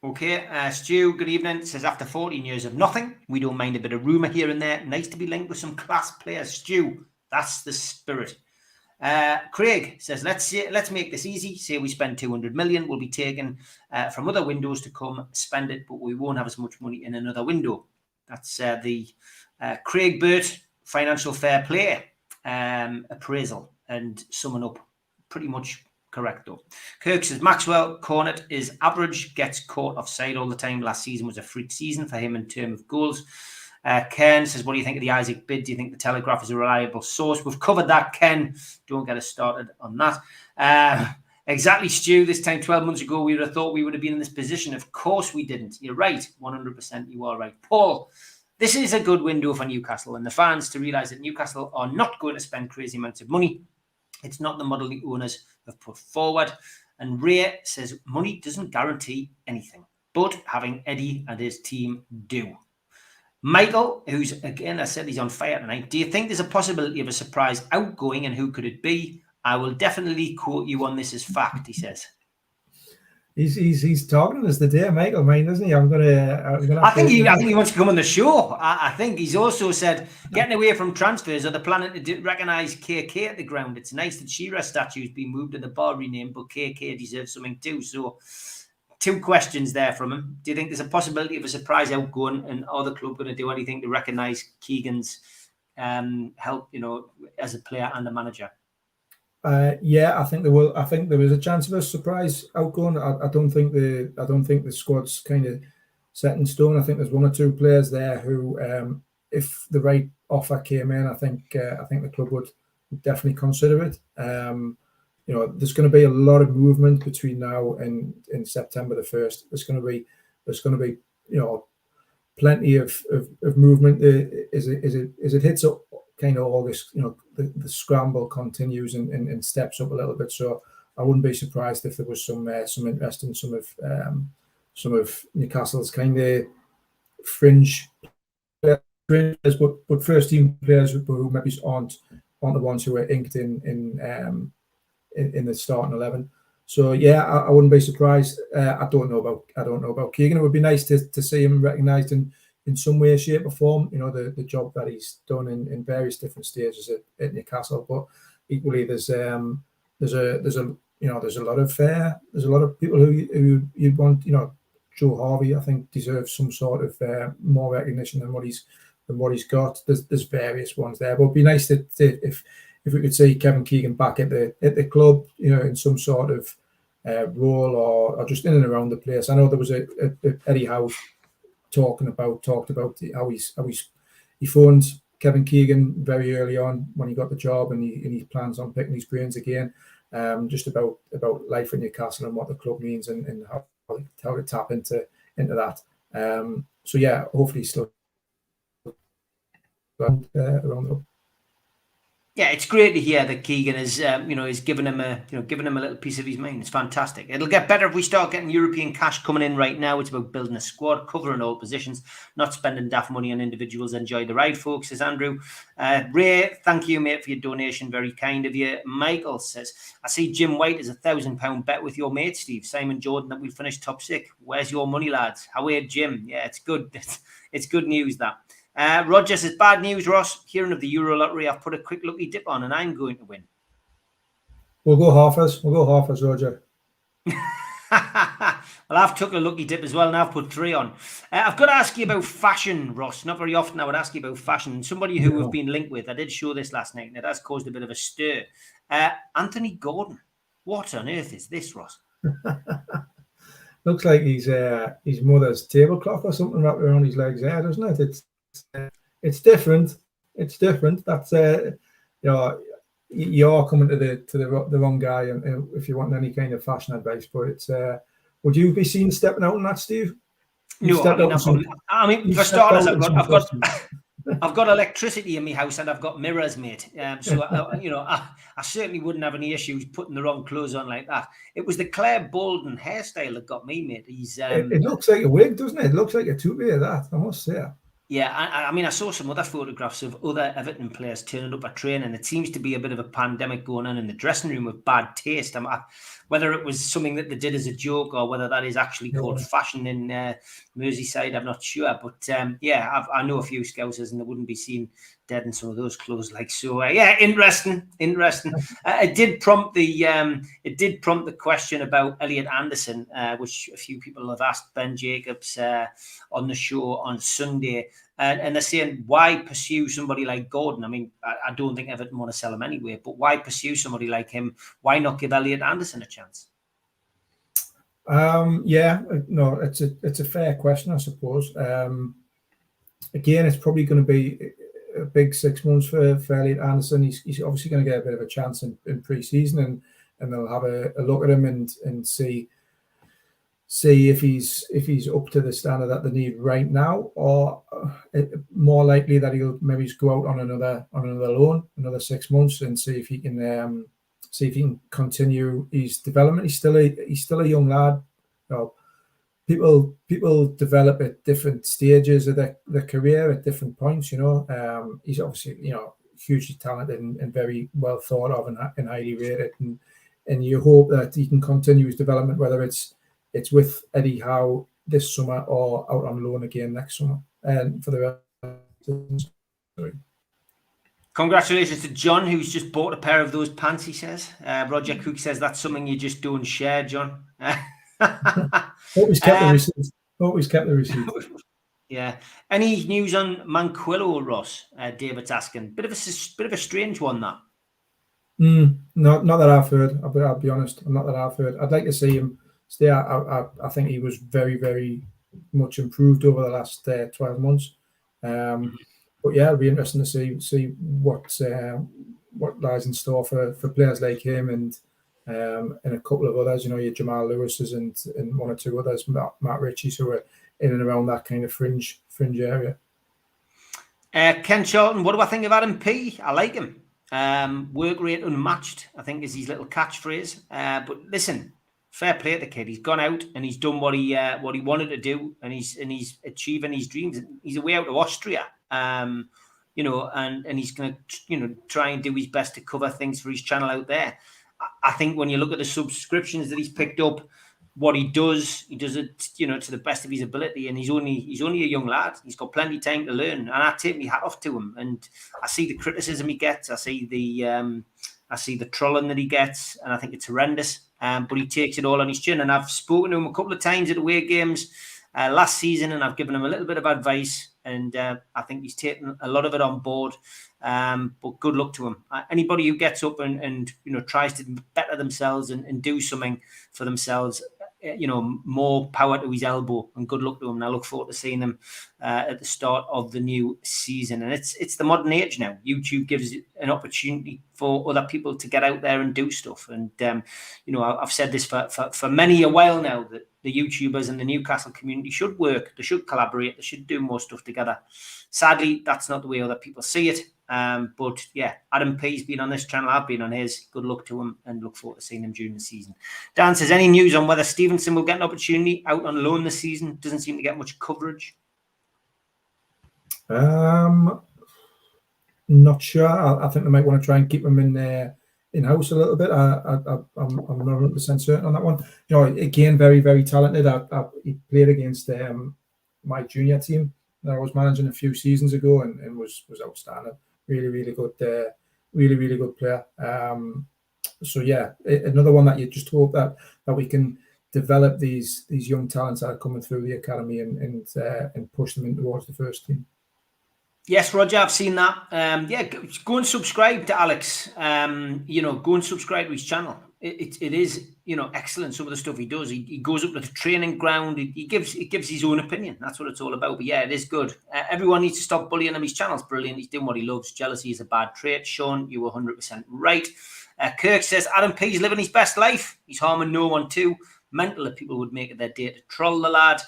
Okay, Stu, good evening. Says, after 14 years of nothing, we don't mind a bit of rumour here and there. Nice to be linked with some class players. Stu, that's the spirit. Craig says, let's make this easy. Say we spend 200 million, we'll be taken from other windows to come spend it, but we won't have as much money in another window. That's the Craig Burt financial fair play appraisal and summing up. Pretty much correct though. Kirk says, Maxwell Cornet is average, gets caught offside all the time. Last season was a freak season for him in terms of goals. Ken says, what do you think of the Isaac bid? Do you think the Telegraph is a reliable source? We've covered that, Ken. Don't get us started on that. Exactly, Stu. This time 12 months ago, we would have thought we would have been in this position. Of course we didn't. You're right. 100% you are right. Paul, this is a good window for Newcastle and the fans to realise that Newcastle are not going to spend crazy amounts of money. It's not the model the owners have put forward. And Ray says, money doesn't guarantee anything, but having Eddie and his team do. Michael, who's, again, I said he's on fire tonight. Do you think there's a possibility of a surprise outgoing, and who could it be? I will definitely quote you on this as fact, he says. He's talking us the day, Michael, mine, doesn't he? I think he wants to come on the show. I think he's also said getting away from transfers or the planning to recognise KK at the ground. It's nice that Shearer's statue's been moved and the bar renamed, but KK deserves something too. So 2 questions there from him. Do you think there's a possibility of a surprise outgoing, and are the club going to do anything to recognise Keegan's help, as a player and a manager? Yeah, I think there will. I think there is a chance of a surprise outgoing. I don't think the squad's kind of set in stone. I think there's 1 or 2 players there who, if the right offer came in, I think the club would definitely consider it. There's going to be a lot of movement between now and in September the 1st. There's going to be plenty of movement. As it hits up kind of August, the scramble continues and steps up a little bit. So I wouldn't be surprised if there was some interest in some of Newcastle's kind of fringe players, but first team players who maybe aren't the ones who are inked in the starting 11. So yeah, I wouldn't be surprised. I don't know about Keegan. It would be nice to see him recognised in some way, shape, or form. The job that he's done in various different stages at Newcastle. But equally, there's a lot of people who you'd want. Joe Harvey, I think, deserves some sort of more recognition than what he's got. There's various ones there, but it'd be nice if we could see Kevin Keegan back at the club, in some sort of role or just in and around the place. I know there was a Eddie Howe talked about how he phoned Kevin Keegan very early on when he got the job, and he plans on picking his brains again, just about life in Newcastle and what the club means and how to tap into that. So yeah, hopefully still around the club. Yeah, it's great to hear that Keegan is, is giving him a little piece of his mind. It's fantastic. It'll get better if we start getting European cash coming in right now. It's about building a squad, covering all positions, not spending daft money on individuals. Enjoy the ride, folks, says Andrew. Ray, thank you, mate, for your donation. Very kind of you. Michael says, I see Jim White is £1,000 bet with your mate, Steve. Simon Jordan, that we finished top 6. Where's your money, lads? How are you, Jim? Yeah, it's good. It's good news, that. Roger says, bad news, Ross. Hearing of the Euro lottery, I've put a quick lucky dip on and I'm going to win. We'll go halfers, Roger. Well, I've took a lucky dip as well, and I've put 3 on. I've got to ask you about fashion, Ross. Not very often I would ask you about fashion. Somebody who we've been linked with, I did show this last night, and it has caused a bit of a stir. Anthony Gordon. What on earth is this, Ross? Looks like his mother's tablecloth or something wrapped around his legs there, doesn't it? It's different. It's different. That's you're coming to the wrong guy, and if you want any kind of fashion advice. But it's would you be seen stepping out on that, Steve? No, for starters, I've got electricity in my house and I've got mirrors, mate. So I certainly wouldn't have any issues putting the wrong clothes on like that. It was the Claire Bolden hairstyle that got me, mate. It looks like a wig, doesn't it? It looks like a toupee of that, I must say. Yeah, I saw some other photographs of other Everton players turning up at training. It seems to be a bit of a pandemic going on in the dressing room with bad taste. Whether it was something that they did as a joke or whether that is actually called fashion in Merseyside, I'm not sure. But I know a few Scousers and they wouldn't be seen dead in some of those clothes. Interesting. It did prompt the question about Elliot Anderson, which a few people have asked Ben Jacobs on the show on Sunday. And they're saying, why pursue somebody like Gordon? I mean, I don't think Everton want to sell him anyway, but why pursue somebody like him? Why not give Elliot Anderson a chance? No, it's a fair question, I suppose. Again, it's probably going to be a big 6 months for Elliot Anderson. He's obviously going to get a bit of a chance in pre-season, and they'll have a look at him and see if he's up to the standard that they need right now, or more likely that he'll maybe just go out on another loan, another 6 months, and see if he can continue his development. He's still a young lad. People develop at different stages of their career at different points. He's obviously hugely talented and very well thought of and highly rated, and you hope that he can continue his development, whether it's with Eddie Howe this summer or out on loan again next summer. And for the rest, congratulations to John, who's just bought a pair of those pants, he says. Roger Cook says that's something you just don't share, John. Always kept the receipt. Yeah. Any news on Manquillo, Ross? David's asking. Bit of a strange one, that. Not that I've heard. I'll be honest. Not that I've heard. I'd like to see him stay. I think he was very, very much improved over the last 12 months. But yeah, it'll be interesting to see what lies in store for players like him and a couple of others. Your Jamal Lewis's and one or two others, Matt Ritchie's, who are in and around that kind of fringe area. Ken Charlton, what do I think of Adam P? I like him. Work rate unmatched, I think, is his little catchphrase. But listen, fair play to the kid. He's gone out and he's done what he wanted to do, and he's achieving his dreams. He's away out to Austria, and he's going to try and do his best to cover things for his channel out there. I think when you look at the subscriptions that he's picked up, what he does it, to the best of his ability. And he's only a young lad. He's got plenty of time to learn, and I take my hat off to him. And I see the criticism he gets. I see the trolling that he gets, and I think it's horrendous. But he takes it all on his chin. And I've spoken to him a couple of times at away games last season, and I've given him a little bit of advice. And I think he's taken a lot of it on board. But good luck to him. Anybody who gets up and tries to better themselves and do something for themselves, more power to his elbow, and good luck to him. And I look forward to seeing him at the start of the new season. And it's the modern age now. YouTube gives an opportunity for other people to get out there and do stuff. And I've said this for many a while now, that the YouTubers and the Newcastle community should work. They should collaborate. They should do more stuff together. Sadly, that's not the way other people see it. But yeah, Adam P's been on this channel. I've been on his. Good luck to him, and look forward to seeing him during the season. Dan says, any news on whether Stevenson will get an opportunity out on loan this season? Doesn't seem to get much coverage. Not sure. I think they might want to try and keep him in-house a little bit. I'm not 100% certain on that one. Again, very, very talented. He played against my junior team that I was managing a few seasons ago, and was outstanding. Really, really good. Really, really good player. So yeah, another one that you just hope that we can develop these young talents that are coming through the academy and push them in towards the first team. Yes, Roger, I've seen that. Go and subscribe to Alex. Go and subscribe to his channel. it is, you know, excellent. Some of the stuff he does, he goes up to the training ground. He gives his own opinion. That's what it's all about. But yeah, it is good. Everyone needs to stop bullying him. His channel's brilliant. He's doing what he loves. Jealousy is a bad trait. Sean, you were 100% right. Kirk says Adam P's living his best life. He's harming no one too. Mental if people would make it their day to troll the lad.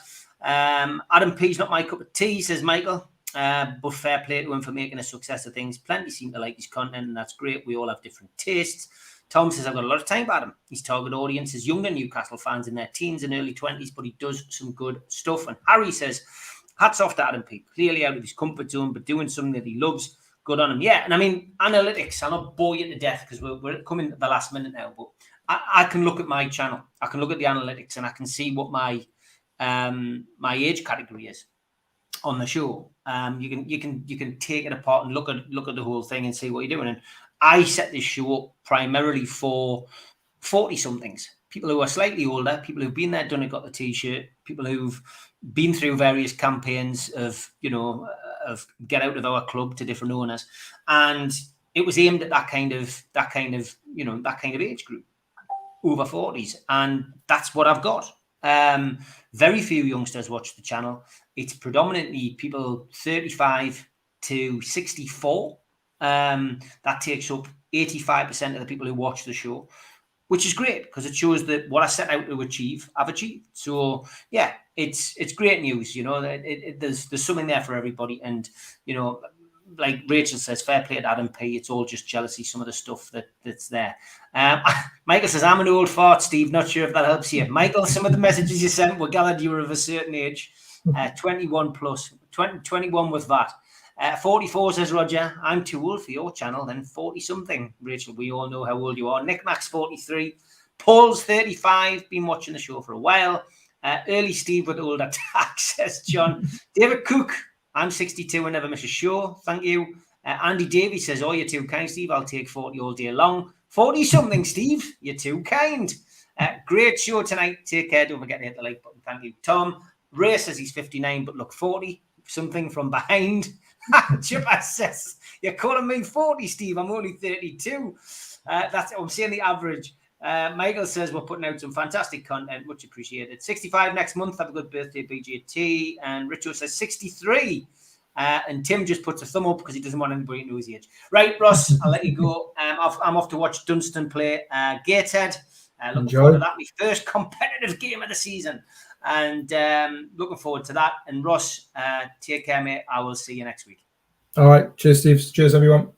Adam P's not my cup of tea, says Michael. But fair play to him for making a success of things. Plenty seem to like his content, and that's great. We all have different tastes. Tom says, I've got a lot of time for Adam. His target audience is younger Newcastle fans in their teens and early 20s, but he does some good stuff. And Harry says, hats off to Adam P. Clearly out of his comfort zone, but doing something that he loves. Good on him. Yeah, and I mean, analytics, I'll not bore you to death because we're coming to the last minute now, but I can look at my channel. I can look at the analytics and I can see what my age category is on the show. You can take it apart and look at the whole thing and see what you're doing. And I set this show up primarily for 40-somethings, people who are slightly older, people who've been there, done it, got the T-shirt, people who've been through various campaigns of, you know, of get out of our club to different owners, and it was aimed at that kind of age group, over 40s, and that's what I've got. Very few youngsters watch the channel. It's predominantly people 35 to 64. That takes up 85% of the people who watch the show, which is great because it shows that what I set out to achieve, I've achieved. So yeah, it's great news. You know, there's something there for everybody, and you know, like Rachel says, fair play to Adam P. It's all just jealousy. Some of the stuff that's there. Michael says, I'm an old fart, Steve. Not sure if that helps you, Michael. Some of the messages you sent were gathered you were of a certain age, 21 plus, 21 with that. 44 says Roger, I'm too old for your channel, then 40-something. Rachel, we all know how old you are. Nick Max 43. Paul's 35, been watching the show for a while. Early Steve with old attack, says John. David Cook, I'm 62 and never miss a show. Thank you. Andy Davies says, oh, you're too kind, Steve. I'll take 40 all day long. 40-something, Steve. You're too kind. Great show tonight. Take care. Don't forget to hit the like button. Thank you. Tom Ray says he's 59, but look 40-something from behind. Chipper says, you're calling me 40, Steve. I'm only 32. I'm saying the average. Michael says we're putting out some fantastic content. Much appreciated. 65 next month. Have a good birthday, BJT. And Richo says 63. And Tim just puts a thumb up because he doesn't want anybody to know his age. Right, Ross, I'll let you go. I'm off to watch Dunstan play Gateshead. Looking forward to that. My first competitive game of the season. And looking forward to that. And Ross, take care, mate. I will see you next week. All right. Cheers, Steve. Cheers, everyone.